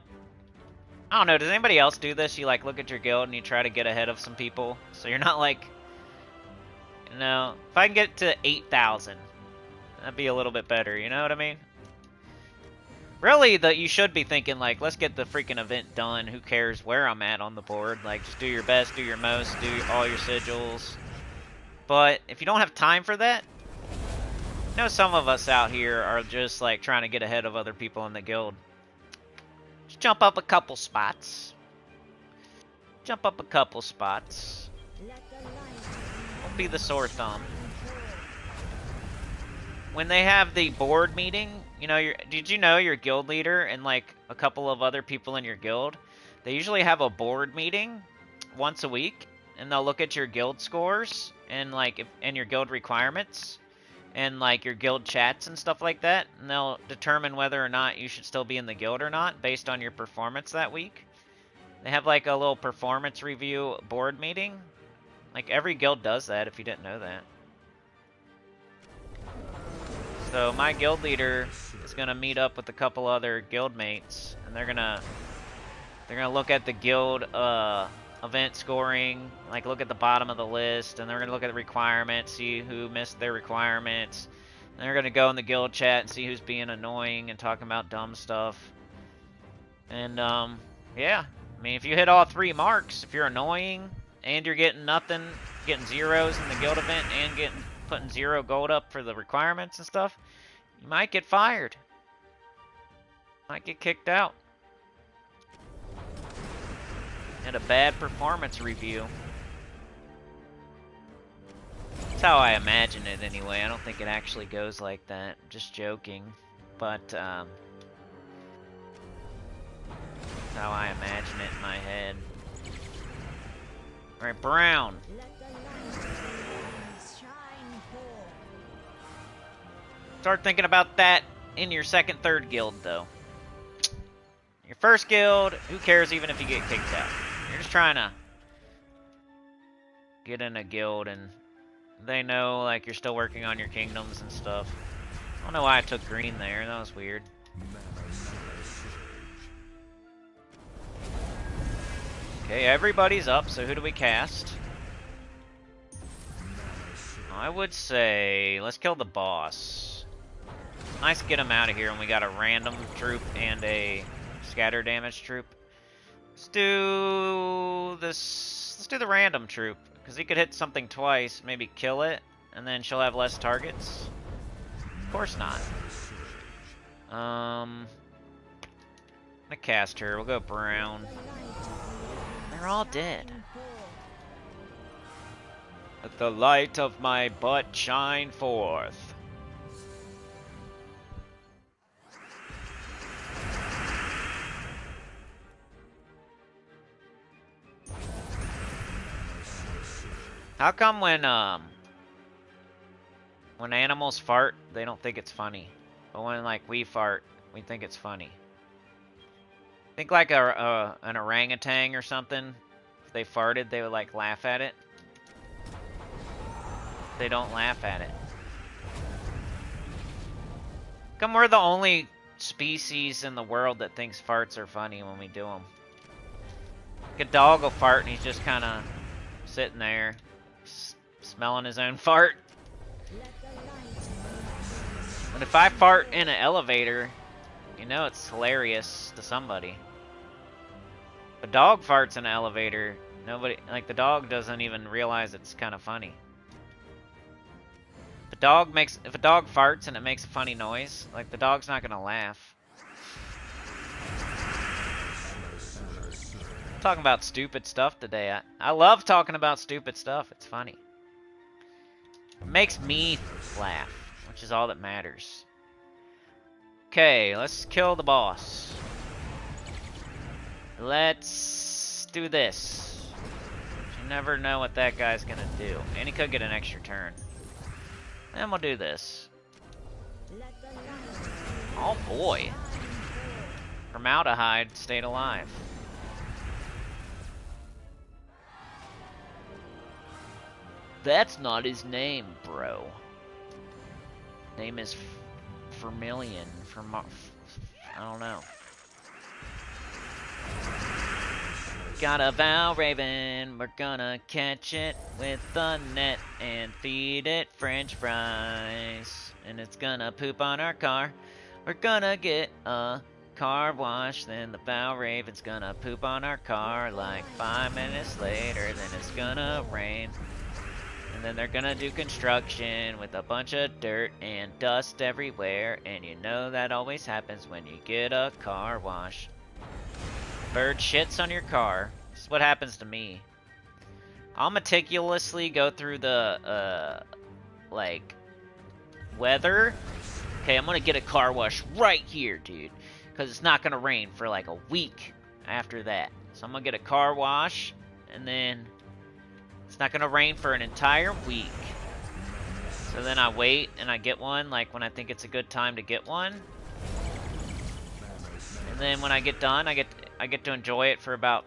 I don't know, does anybody else do this? You like look at your guild and you try to get ahead of some people, so you're not like, you know, if I can get to 8,000, that'd be a little bit better, you know what I mean? Really, you should be thinking like, let's get the freaking event done. Who cares where I'm at on the board? Like, just do your best, do your most, do all your sigils. But if you don't have time for that, I know some of us out here are just like trying to get ahead of other people in the guild. Just jump up a couple spots. Jump up a couple spots. Don't be the sore thumb. When they have the board meeting, you know, did you know your guild leader and like a couple of other people in your guild, they usually have a board meeting once a week, and they'll look at your guild scores and like and your guild requirements and like your guild chats and stuff like that, and they'll determine whether or not you should still be in the guild or not based on your performance that week. They have like a little performance review board meeting. Like every guild does that, if you didn't know that. So my guild leader is gonna meet up with a couple other guild mates, and they're gonna look at the guild event scoring, like look at the bottom of the list, and they're gonna look at the requirements, see who missed their requirements, and they're gonna go in the guild chat and see who's being annoying and talking about dumb stuff. And yeah, I mean, if you hit all 3 marks, if you're annoying and you're getting nothing, getting zeros in the guild event and putting 0 gold up for the requirements and stuff, you might get fired. Might get kicked out. And a bad performance review. That's how I imagine it anyway. I don't think it actually goes like that. I'm just joking. But that's how I imagine it in my head. Alright, brown. Start thinking about that in your second, third guild, though. Your first guild, who cares even if you get kicked out? You're just trying to get in a guild, and they know, like, you're still working on your kingdoms and stuff. I don't know why I took green there. That was weird. Okay, everybody's up, so who do we cast? I would say, let's kill the boss. Nice to get him out of here, and we got a random troop and a scatter damage troop. Let's do this. Let's do the random troop, because he could hit something twice, maybe kill it, and then she'll have less targets. Of course not. I'm gonna cast her. We'll go brown. They're all dead. Let the light of my butt shine forth. How come when animals fart, they don't think it's funny, but when like we fart, we think it's funny? Think like an orangutan or something. If they farted, they would like laugh at it. They don't laugh at it. Come, we're the only species in the world that thinks farts are funny when we do them. Like a dog will fart and he's just kind of sitting there, smelling his own fart. But if I fart in an elevator, you know it's hilarious to somebody. If a dog farts in an elevator, nobody, like the dog doesn't even realize it's kind of funny. If a dog farts and it makes a funny noise, like the dog's not gonna laugh. I'm talking about stupid stuff today. I love talking about stupid stuff. It's funny. It makes me laugh, which is all that matters. Okay, let's kill the boss. Let's do this. You never know what that guy's gonna do. And he could get an extra turn. And we'll do this. Oh boy. Formaldehyde stayed alive. That's not his name, bro. Name is Vermilion. I don't know. Got a Valraven, we're gonna catch it with the net and feed it french fries. And it's gonna poop on our car. We're gonna get a car wash, then the Valraven's gonna poop on our car. Like 5 minutes later, then it's gonna rain. And then they're gonna do construction with a bunch of dirt and dust everywhere. And you know that always happens when you get a car wash. Bird shits on your car. This is what happens to me. I'll meticulously go through the, like, weather. Okay, I'm gonna get a car wash right here, dude. Because it's not gonna rain for like a week after that. So I'm gonna get a car wash, and then it's not gonna rain for an entire week. So then I wait, and I get one, like, when I think it's a good time to get one. And then when I get done, I get to enjoy it for about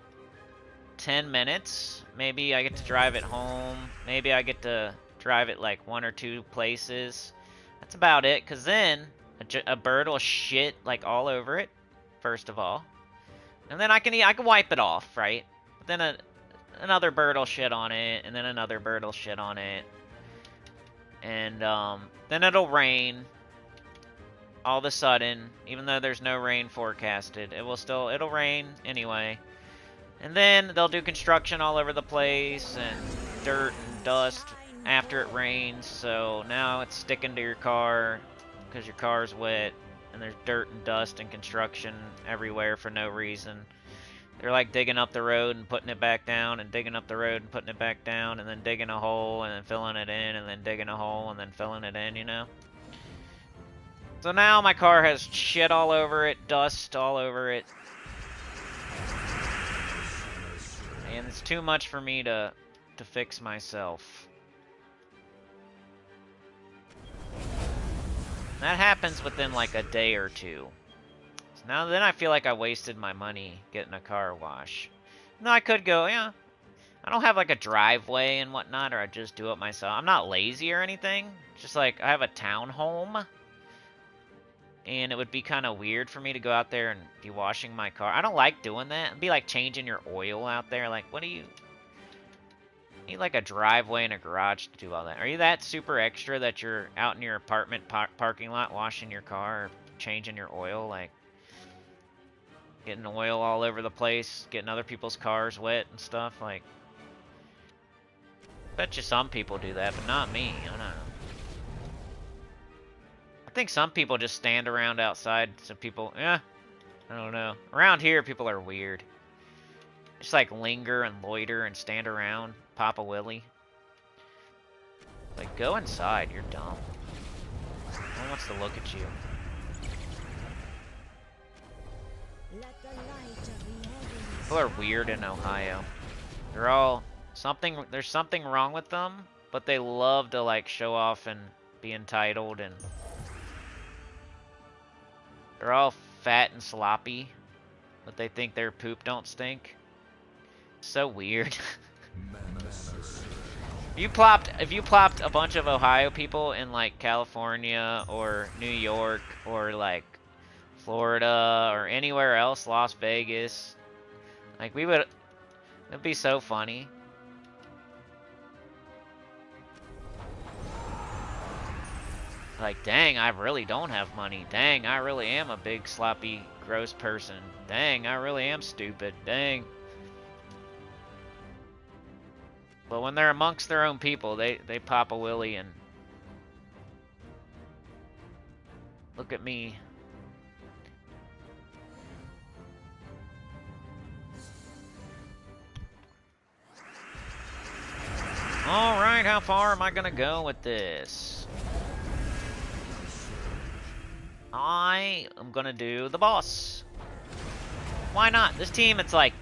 10 minutes. Maybe I get to drive it home. Maybe I get to drive it like 1 or 2 places. That's about it, because then a bird will shit like all over it, first of all. And then I can wipe it off, right? But then another bird will shit on it, and then another bird will shit on it. And then it'll rain. All of a sudden, even though there's no rain forecasted, it'll rain anyway. And then they'll do construction all over the place and dirt and dust after it rains. So now it's sticking to your car because your car's wet, and there's dirt and dust and construction everywhere for no reason. They're like digging up the road and putting it back down, and digging up the road and putting it back down, and then digging a hole and then filling it in, and then digging a hole and then filling it in, you know? So now my car has shit all over it, dust all over it. And it's too much for me to fix myself. That happens within like a day or two. So now then I feel like I wasted my money getting a car wash. No, I could go, yeah. I don't have like a driveway and whatnot, or I just do it myself. I'm not lazy or anything. Just like I have a townhome. and it would be kind of weird for me to go out there and be washing my car. I don't like doing that. It'd be like changing your oil out there. Like, what do you need, like a driveway and a garage to do all that? Are you that super extra that you're out in your apartment parking lot washing your car, or changing your oil, like getting oil all over the place, getting other people's cars wet and stuff? Like, bet you some people do that, but not me. I don't know. I think some people just stand around outside. Some people, yeah, I don't know. Around here, people are weird. Just like linger and loiter and stand around, pop a willy. Like, go inside. You're dumb. No one wants to look at you. Let the light of the heavens People are weird in Ohio. They're all something. There's something wrong with them, but they love to like show off and be entitled, and they're all fat and sloppy, but they think their poop don't stink. So weird. If you plopped a bunch of Ohio people in like California or New York or like Florida or anywhere else, Las Vegas, like it'd be so funny. Like, dang, I really don't have money. Dang, I really am a big, sloppy, gross person. Dang, I really am stupid. Dang. But when they're amongst their own people, they pop a willy and look at me. Alright, how far am I gonna go with this? I am gonna do the boss. Why not? This team, it's like,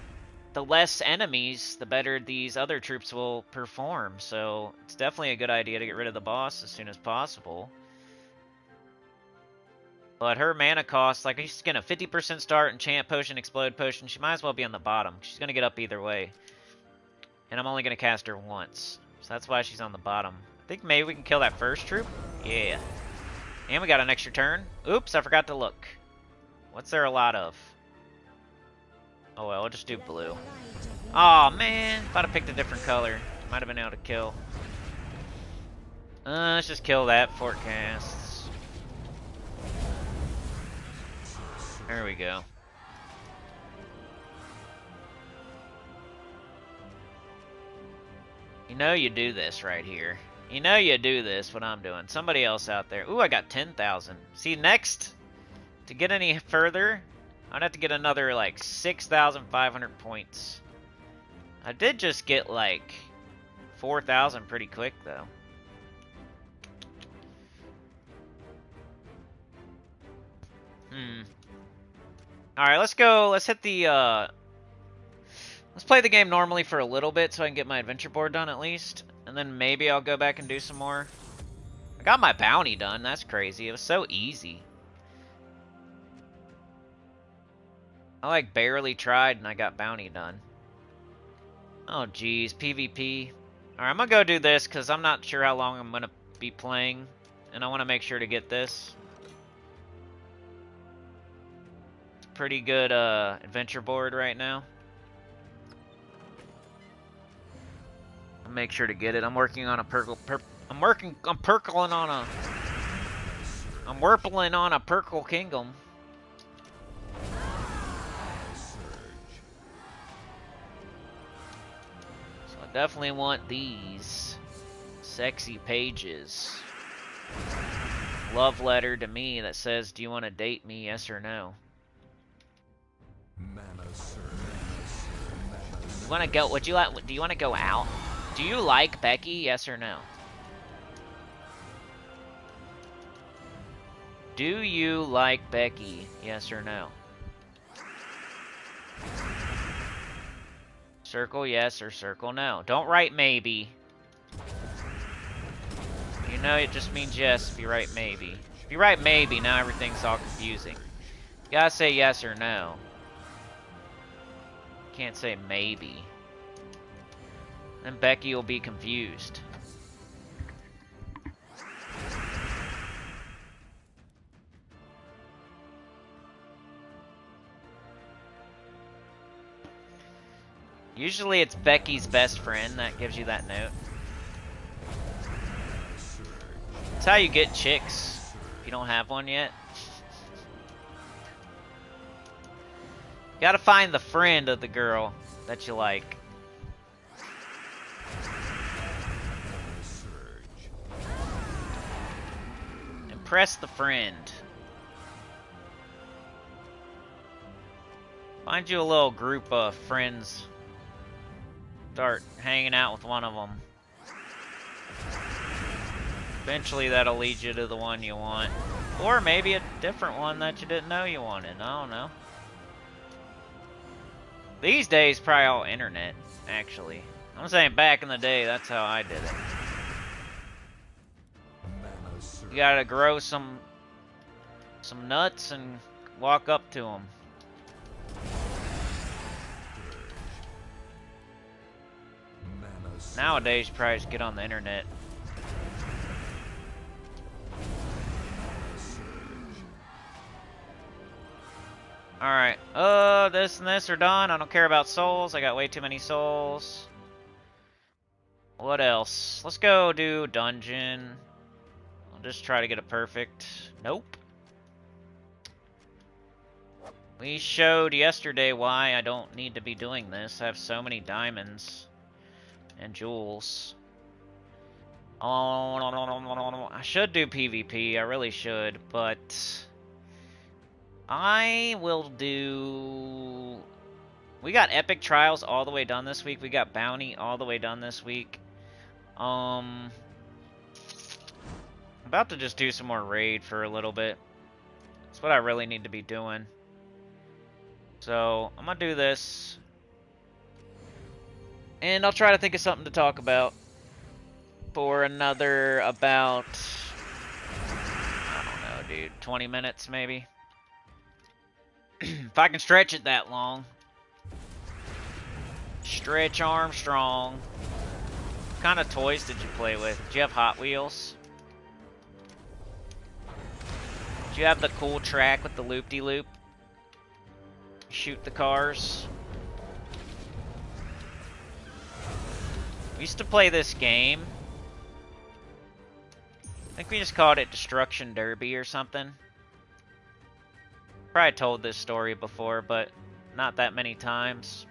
the less enemies, the better these other troops will perform. So it's definitely a good idea to get rid of the boss as soon as possible. But her mana cost, like, she's getting a 50% start, enchant potion, explode potion. She might as well be on the bottom. She's gonna get up either way. And I'm only gonna cast her once. So that's why she's on the bottom. I think maybe we can kill that first troop. Yeah. And we got an extra turn. Oops, I forgot to look. What's there a lot of? Oh well, we'll just do blue. Aw, oh, man. If I'd have picked a different color, might have been able to kill. Let's just kill that before it casts. There we go. You know you do this right here. You know you do this, what I'm doing. Somebody else out there. Ooh, I got 10,000. See, next, to get any further, I'd have to get another, like, 6,500 points. I did just get, like, 4,000 pretty quick, though. Alright, let's go. Let's hit the, let's play the game normally for a little bit so I can get my adventure board done, at least. And then maybe I'll go back and do some more. I got my bounty done. That's crazy. It was so easy. I, like, barely tried and I got bounty done. Oh, geez. PvP. Alright, I'm gonna go do this because I'm not sure how long I'm gonna be playing. And I want to make sure to get this. It's a pretty good adventure board right now. I'll make sure to get it. I'm working on a I'm perkling on a... I'm warpling on a Purple Kingdom. So I definitely want these sexy pages. Love letter to me that says, do you want to date me, yes or no? You want to go, would you like, do you want to go out? Do you like Becky, yes or no? Do you like Becky, yes or no? Circle yes or circle no. Don't write maybe. You know it just means yes if you write maybe. If you write maybe, now everything's all confusing. You gotta say yes or no. Can't say maybe. Then Becky will be confused. Usually it's Becky's best friend that gives you that note. That's how you get chicks if you don't have one yet. You gotta find the friend of the girl that you like. Impress the friend. Find you a little group of friends. Start hanging out with one of them. Eventually that'll lead you to the one you want. Or maybe a different one that you didn't know you wanted. I don't know. These days, probably all internet, actually. I'm saying back in the day, that's how I did it. You gotta grow some nuts and walk up to them. Nowadays, you probably just get on the internet. Alright, this and this are done. I don't care about souls. I got way too many souls. What else? Let's go do dungeon. I'll just try to get a perfect. Nope. We showed yesterday why I don't need to be doing this. I have so many diamonds and jewels. Oh, I should do PvP. I really should, but I will do... We got epic trials all the way done this week. We got bounty all the way done this week. I'm about to just do some more raid for a little bit. That's what I really need to be doing. So I'm gonna do this, and I'll try to think of something to talk about for another about, I don't know, dude, 20 minutes maybe. If I can stretch it that long. Stretch Armstrong. What kind of toys did you play with? Did you have Hot Wheels? Did you have the cool track with the loop-de-loop? Shoot the cars. We used to play this game. I think we just called it Destruction Derby or something. Probably told this story before, but not that many times.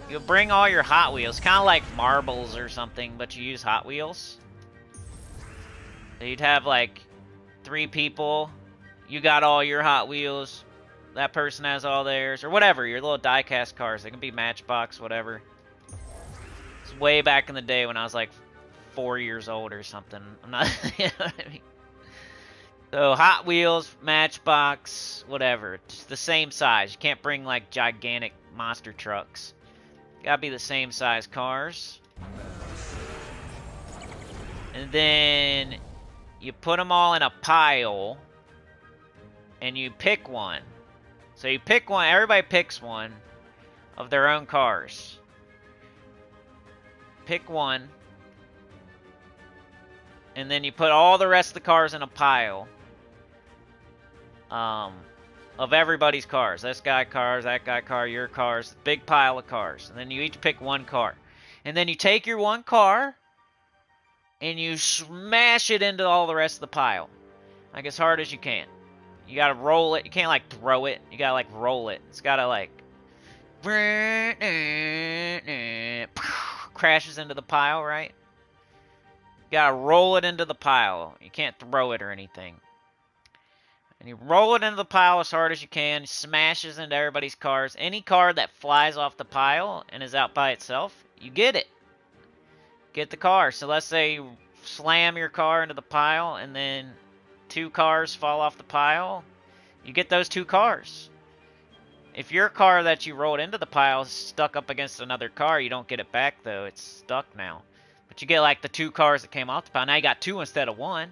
You'll bring all your Hot Wheels, kind of like marbles or something, but you use Hot Wheels. So you'd have like 3 people. You got all your Hot Wheels. That person has all theirs, or whatever. Your little die-cast cars. They can be Matchbox, whatever. It's way back in the day when I was like 4 years old or something. I'm not. You know what I mean? So Hot Wheels, Matchbox, whatever. It's the same size. You can't bring like gigantic monster trucks. Gotta be the same size cars. And then you put them all in a pile. And you pick one. So you pick one, everybody picks one of their own cars. Pick one. And then you put all the rest of the cars in a pile. Of everybody's cars. This guy cars, that guy car, your cars. Big pile of cars. And then you each pick one car. And then you take your one car and you smash it into all the rest of the pile. Like as hard as you can. You gotta roll it. You can't like throw it. You gotta like roll it. It's gotta like crashes into the pile, right? You gotta roll it into the pile. You can't throw it or anything. And you roll it into the pile as hard as you can. Smashes into everybody's cars. Any car that flies off the pile and is out by itself, you get it. Get the car. So let's say you slam your car into the pile and then 2 cars fall off the pile, you get those 2 cars. If your car that you rolled into the pile is stuck up against another car, you don't get it back though. It's stuck now. But you get like the 2 cars that came off the pile. Now you got 2 instead of 1.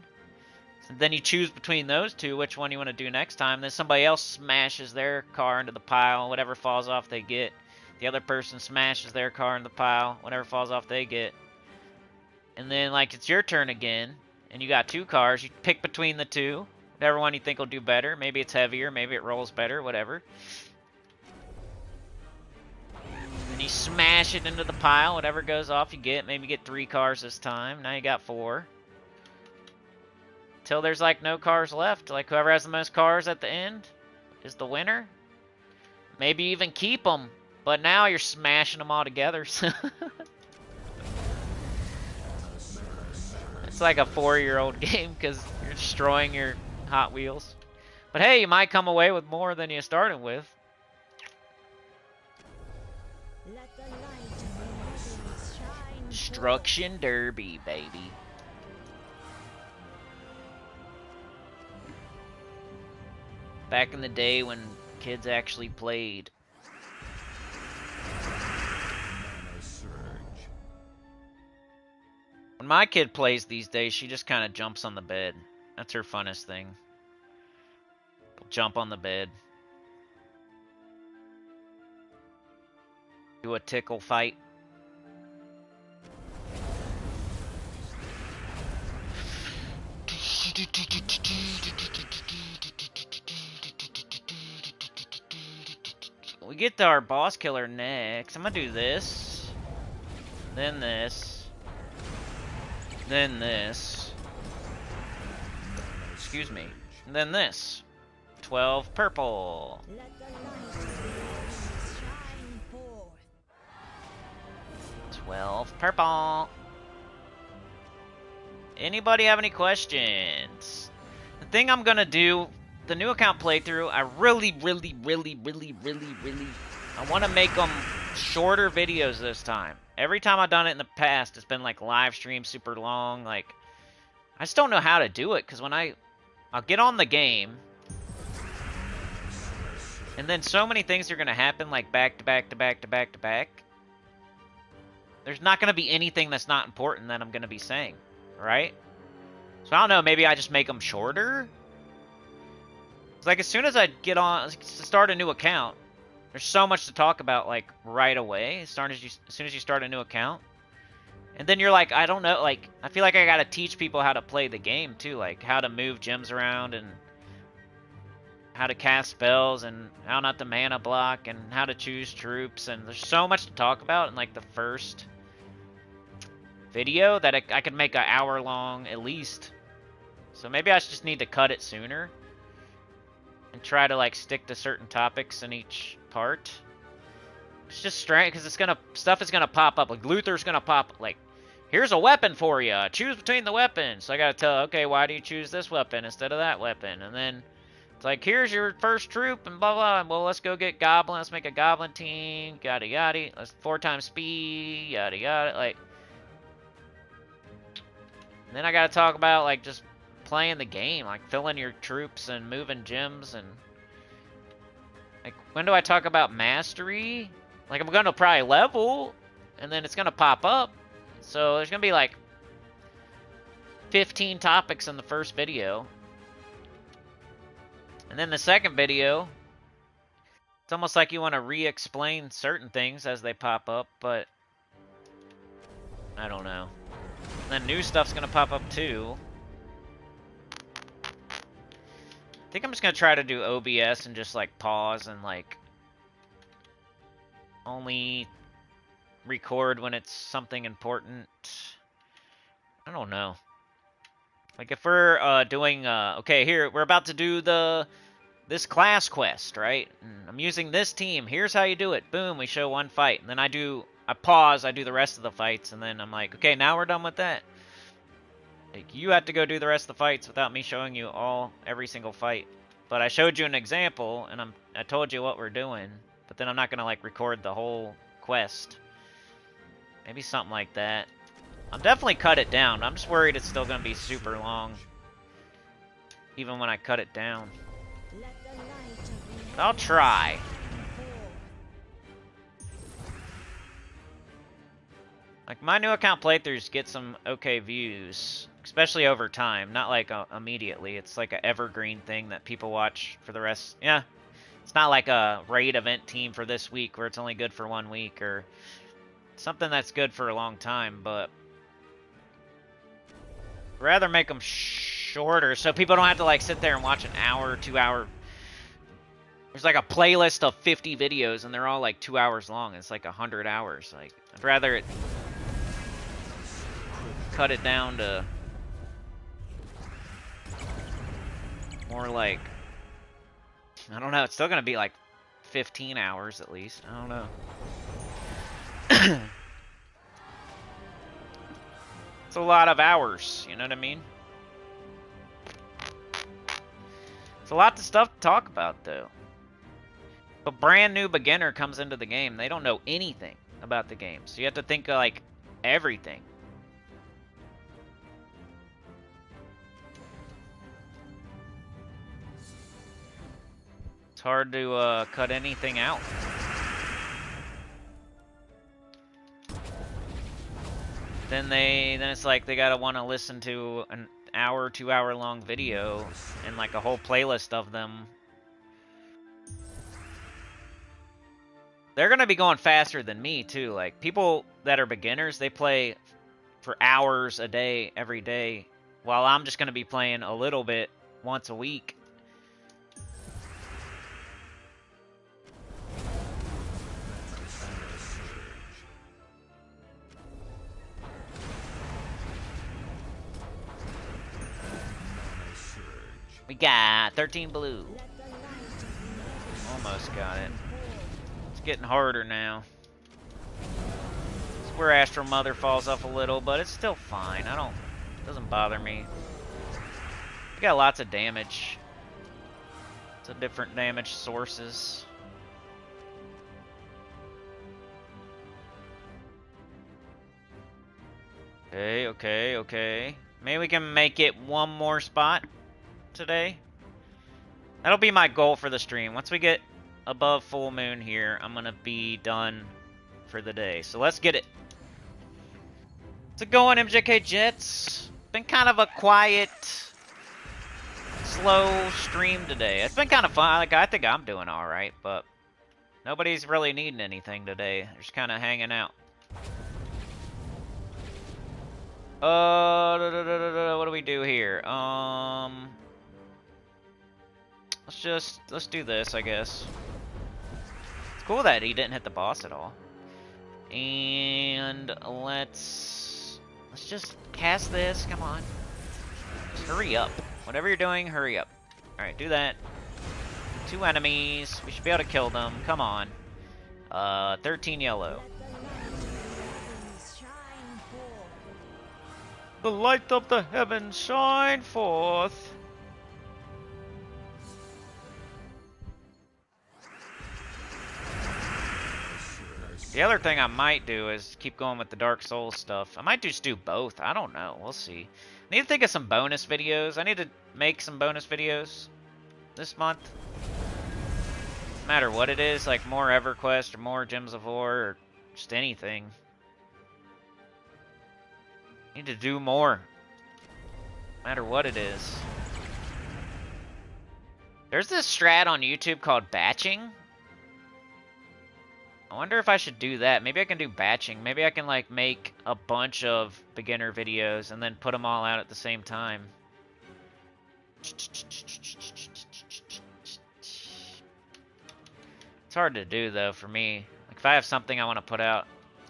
So then you choose between those 2 which one you want to do next time. Then somebody else smashes their car into the pile. Whatever falls off they get. The other person smashes their car into the pile. Whatever falls off they get. And then like it's your turn again. And you got 2 cars, you pick between the 2. Whatever one you think will do better. Maybe it's heavier, maybe it rolls better, whatever. And you smash it into the pile. Whatever goes off, you get. Maybe you get 3 cars this time. Now you got 4. Till there's like no cars left. Like whoever has the most cars at the end is the winner. Maybe even keep them. But now you're smashing them all together. It's like a 4-year-old game because you're destroying your Hot Wheels. But hey, you might come away with more than you started with. Let the light of the heavens shine Destruction Derby, baby. Back in the day when kids actually played. When my kid plays these days, she just kind of jumps on the bed. That's her funnest thing. Jump on the bed. Do a tickle fight. We get to our boss killer next. I'm gonna do this. Then this. Then this. Excuse me. And then this. 12 purple. Let the light of the heavens shine forth. 12 purple. Anybody have any questions? The thing I'm gonna do, the new account playthrough, I really, I want to make them shorter videos this time. Every time I've done it in the past, it's been like live stream super long. Like, I just don't know how to do it because when I'll get on the game, and then so many things are gonna happen like back to back to back to back to back. There's not gonna be anything that's not important that I'm gonna be saying, right? So I don't know. Maybe I just make them shorter. It's like as soon as I get on to start a new account, there's so much to talk about like right away. As soon as you start a new account, and then you're like, I don't know, like I feel like I gotta teach people how to play the game too, like how to move gems around and how to cast spells and how not to mana block and how to choose troops, and there's so much to talk about in like the first video that I could make an hour long at least. So maybe I just need to cut it sooner and try to like stick to certain topics in each part. It's just strange because stuff is gonna pop up. Like Luther's gonna pop like, here's a weapon for you. Choose between the weapons. So I gotta tell, okay, why do you choose this weapon instead of that weapon? And then it's like, here's your first troop and blah blah. And well, let's go get goblin. Let's make a goblin team. Yada yada. Let's 4 times speed. Yada yada. Like, and then I gotta talk about like just playing the game, like filling your troops and moving gems, and like when do I talk about mastery? Like I'm gonna probably level and then it's gonna pop up, so there's gonna be like 15 topics in the first video, and then the second video it's almost like you want to re-explain certain things as they pop up, but I don't know. And then new stuff's gonna pop up too. I think I'm just gonna try to do OBS and just like pause and like only record when it's something important. I don't know. Like if we're doing okay, here we're about to do this class quest, right? And I'm using this team. Here's how you do it. Boom, we show one fight, and then I pause, I do the rest of the fights, and then I'm like, okay, now we're done with that. Like, you have to go do the rest of the fights without me showing you every single fight. But I showed you an example, and I told you what we're doing. But then I'm not gonna like record the whole quest. Maybe something like that. I'll definitely cut it down. I'm just worried it's still gonna be super long, even when I cut it down. I'll try. Like, my new account playthroughs get some okay views, especially over time, not like immediately. It's like an evergreen thing that people watch for the rest. Yeah, it's not like a raid event team for this week where it's only good for 1 week, or something that's good for a long time, but I'd rather make them shorter so people don't have to like sit there and watch an hour, 2 hour. There's like a playlist of 50 videos, and they're all like 2 hours long. It's like 100 hours. Like, I'd rather it cut it down to more like, I don't know. It's still gonna be like 15 hours at least. I don't know. It's a lot of hours. You know what I mean? It's a lot of stuff to talk about, though. If a brand new beginner comes into the game, they don't know anything about the game. So you have to think of, like, everything. It's hard to cut anything out. Then it's like they gotta want to listen to an hour, 2 hour long video and like a whole playlist of them. They're gonna be going faster than me too. Like, people that are beginners, they play for hours a day, every day, while I'm just gonna be playing a little bit once a week. We got 13 blue. Almost got it. It's getting harder now. It's where Astral Mother falls off a little, but it's still fine. It doesn't bother me. We got lots of damage. It's a different damage sources. Okay. Maybe we can make it one more spot today. That'll be my goal for the stream. Once we get above full moon here, I'm gonna be done for the day. So let's get it. How's it going, MJK Jets? Been kind of a quiet, slow stream today. It's been kind of fun. Like, I think I'm doing all right, but nobody's really needing anything today. They're just kind of hanging out. What do we do here? Let's do this, I guess. It's cool that he didn't hit the boss at all. And let's just cast this. Come on. Just hurry up. Whatever you're doing, hurry up. Alright, do that. 2 enemies. We should be able to kill them. Come on. 13 yellow. The light of the heavens shine forth. The other thing I might do is keep going with the Dark Souls stuff. I might just do both. I don't know. We'll see. I need to think of some bonus videos. I need to make some bonus videos this month. No matter what it is, like more EverQuest or more Gems of War or just anything. Need to do more. No matter what it is. There's this strat on YouTube called batching. I wonder if I should do that. Maybe I can do batching. Maybe I can like make a bunch of beginner videos and then put them all out at the same time. It's hard to do though for me. Like, if I have something I want to put out,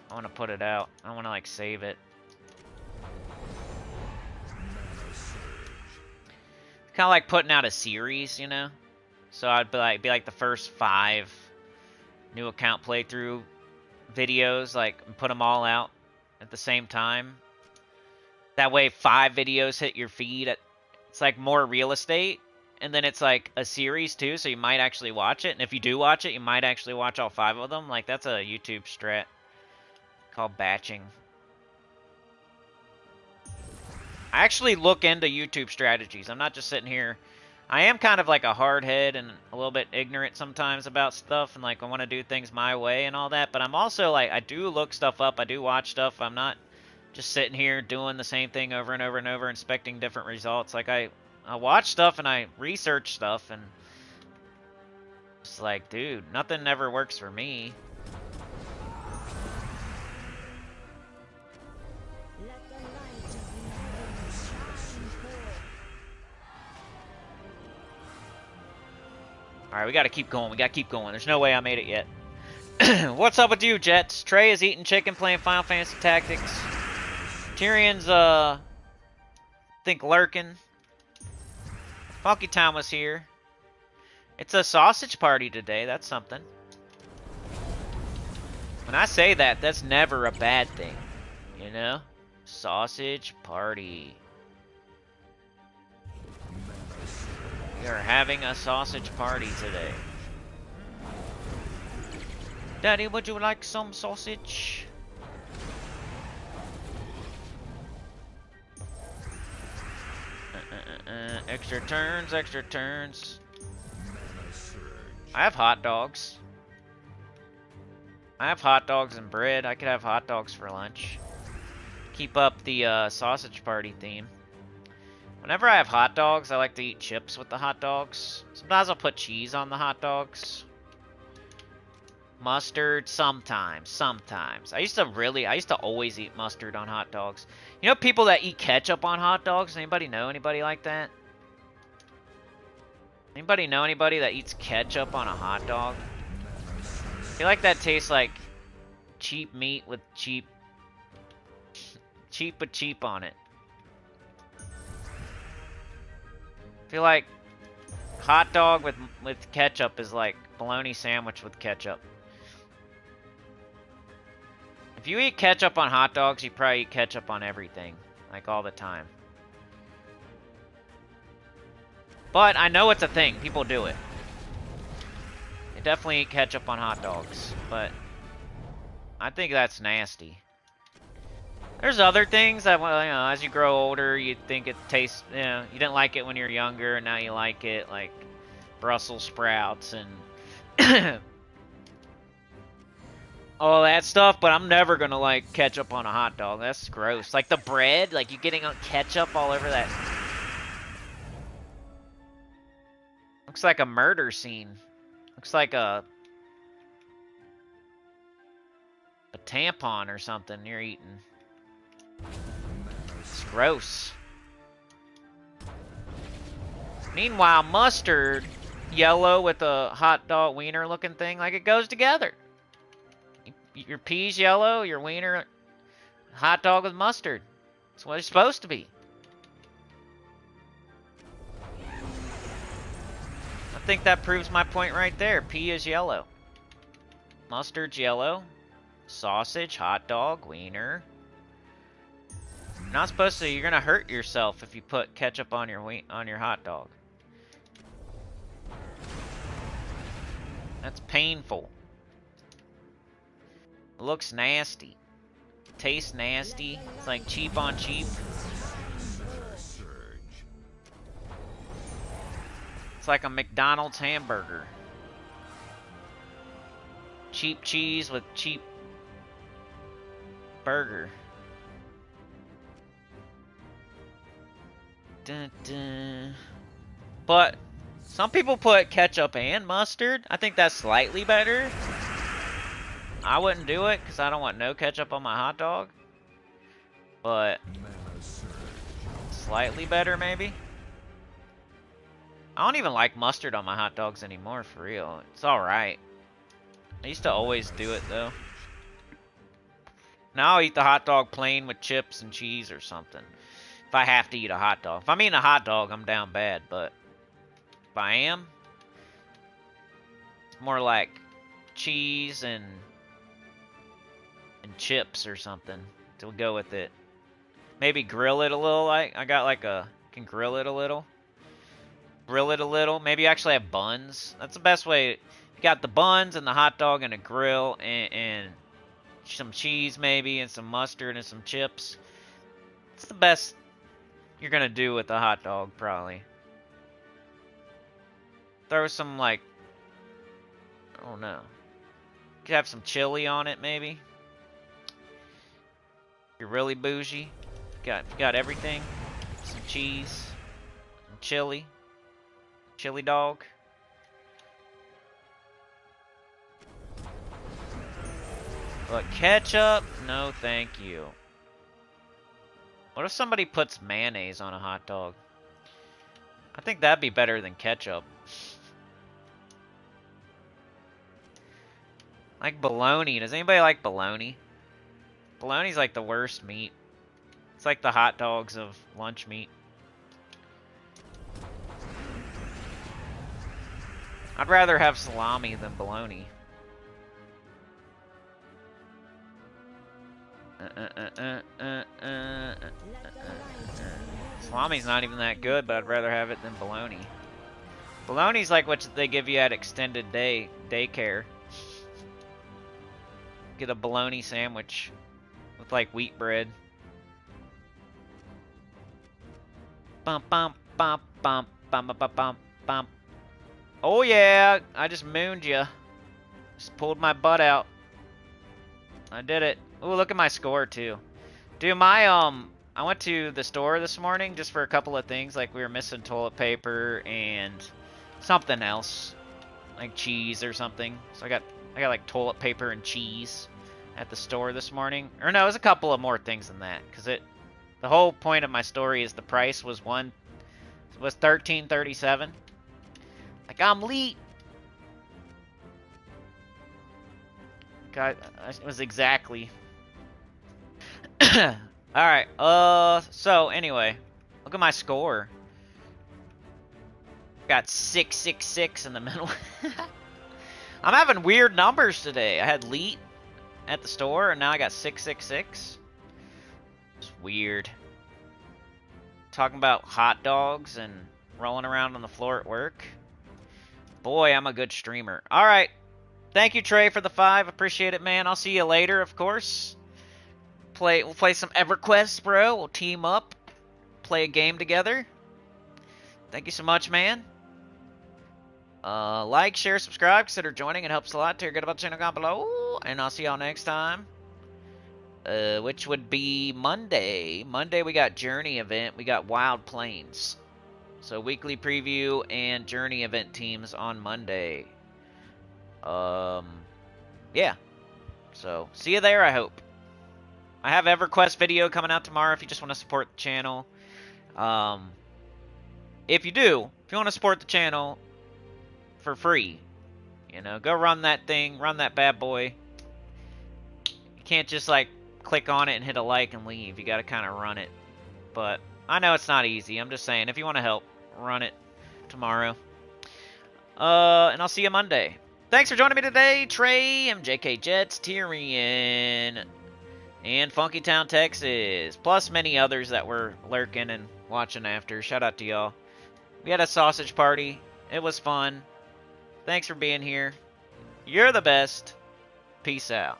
I want to put it out. I don't want to like save it. Kind of like putting out a series, you know? So I'd be like the first 5 new account playthrough videos, like, and put them all out at the same time. That way 5 videos hit your feed. It's like more real estate, and then it's like a series too, so you might actually watch it. And if you do watch it, you might actually watch all 5 of them. Like, that's a YouTube strat called batching. I actually look into YouTube strategies. I'm not just sitting here. I am kind of like a hard head and a little bit ignorant sometimes about stuff, and like I want to do things my way and all that, but I'm also like, I do look stuff up, I do watch stuff. I'm not just sitting here doing the same thing over and over and over, expecting different results. Like, I watch stuff and I research stuff, and it's like, dude, nothing ever works for me. Alright, we gotta keep going. We gotta keep going. There's no way I made it yet. What's up with you, Jets? Trey is eating chicken, playing Final Fantasy Tactics. Tyrion's, think lurking. Funky Time was here. It's a sausage party today. That's something. When I say that, that's never a bad thing. You know? Sausage party. We are having a sausage party today. Daddy, would you like some sausage? Extra turns, extra turns. I have hot dogs. I have hot dogs and bread. I could have hot dogs for lunch. Keep up the sausage party theme. Whenever I have hot dogs, I like to eat chips with the hot dogs. Sometimes I'll put cheese on the hot dogs. Mustard, sometimes. I used to always eat mustard on hot dogs. You know people that eat ketchup on hot dogs? Anybody know anybody like that? Anybody know anybody that eats ketchup on a hot dog? I feel like that tastes like cheap meat with cheap on it. I feel like hot dog with ketchup is like bologna sandwich with ketchup. If you eat ketchup on hot dogs, you probably eat ketchup on everything, like all the time. But I know it's a thing. People do it. They definitely eat ketchup on hot dogs, but I think that's nasty. There's other things that, well, you know, as you grow older, you think it tastes, you know, you didn't like it when you're younger, and now you like it, like Brussels sprouts and all that stuff, but I'm never gonna like ketchup on a hot dog. That's gross. Like the bread, like you getting ketchup all over that. Looks like a murder scene. Looks like a tampon or something you're eating. It's gross. Meanwhile, mustard, yellow with a hot dog wiener looking thing, like it goes together. Your peas yellow, your wiener, hot dog with mustard. That's what it's supposed to be. I think that proves my point right there. Pea is yellow. Mustard's yellow. Sausage, hot dog, wiener. You're not supposed to. You're gonna hurt yourself if you put ketchup on your hot dog. That's painful. It looks nasty. Tastes nasty. It's like cheap on cheap. It's like a McDonald's hamburger. Cheap cheese with cheap burger. Dun, dun. But some people put ketchup and mustard. I think that's slightly better. I wouldn't do it because I don't want no ketchup on my hot dog. But slightly better, maybe. I don't even like mustard on my hot dogs anymore, for real. It's alright. I used to always do it, though. Now I'll eat the hot dog plain with chips and cheese or something. If I have to eat a hot dog. If I'm eating a hot dog, I'm down bad, but if I am, it's more like cheese and chips or something to go with it. Maybe grill it a little, like I got like can grill it a little. Grill it a little. Maybe actually have buns. That's the best way. You got the buns and the hot dog and a grill and some cheese maybe and some mustard and some chips. It's the best you're gonna do with a hot dog, probably. Throw some, like, I don't know. Could have some chili on it, maybe. You're really bougie. Got everything. Some cheese. Some chili. Chili dog. But ketchup? No, thank you. What if somebody puts mayonnaise on a hot dog? I think that'd be better than ketchup. Like bologna. Does anybody like bologna? Bologna's like the worst meat. It's like the hot dogs of lunch meat. I'd rather have salami than bologna. Salami's not even that good, but I'd rather have it than bologna. Bologna's like what they give you at extended daycare. Get a bologna sandwich with like wheat bread. Bum bum bum bum bum bum bum bum. Oh yeah, I just mooned you. Just pulled my butt out. I did it. Ooh, look at my score too. Dude, I went to the store this morning just for a couple of things. Like we were missing toilet paper and something else, like cheese or something. So I got like toilet paper and cheese at the store this morning. Or no, it was a couple of more things than that. Cause the whole point of my story is the price was $13.37. Like I'm late. God, it was exactly. Alright, so anyway, look at my score. Got 666 in the middle. I'm having weird numbers today. I had Leet at the store, and now I got 666. It's weird. Talking about hot dogs and rolling around on the floor at work. Boy, I'm a good streamer. Alright, thank you, Trey, for the 5. Appreciate it, man. I'll see you later, of course. We'll play some EverQuest, bro. We'll team up, play a game together. Thank you so much, man. Like, share, subscribe, consider joining. It helps a lot. Tell your good about the channel down below. And I'll see y'all next time. Which would be Monday. Monday we got Journey event. We got Wild Plains. So weekly preview and Journey event teams on Monday. Yeah. So see you there, I hope. I have EverQuest video coming out tomorrow if you just want to support the channel. If you want to support the channel for free, you know, go run that thing, run that bad boy. You can't just like click on it and hit a like and leave. You got to kind of run it. But I know it's not easy. I'm just saying, if you want to help, run it tomorrow. And I'll see you Monday. Thanks for joining me today, Trey, MJK Jets, Tyrion, and Funky Town, Texas, plus many others that were lurking and watching after. Shout out to y'all. We had a sausage party. It was fun. Thanks for being here. You're the best. Peace out.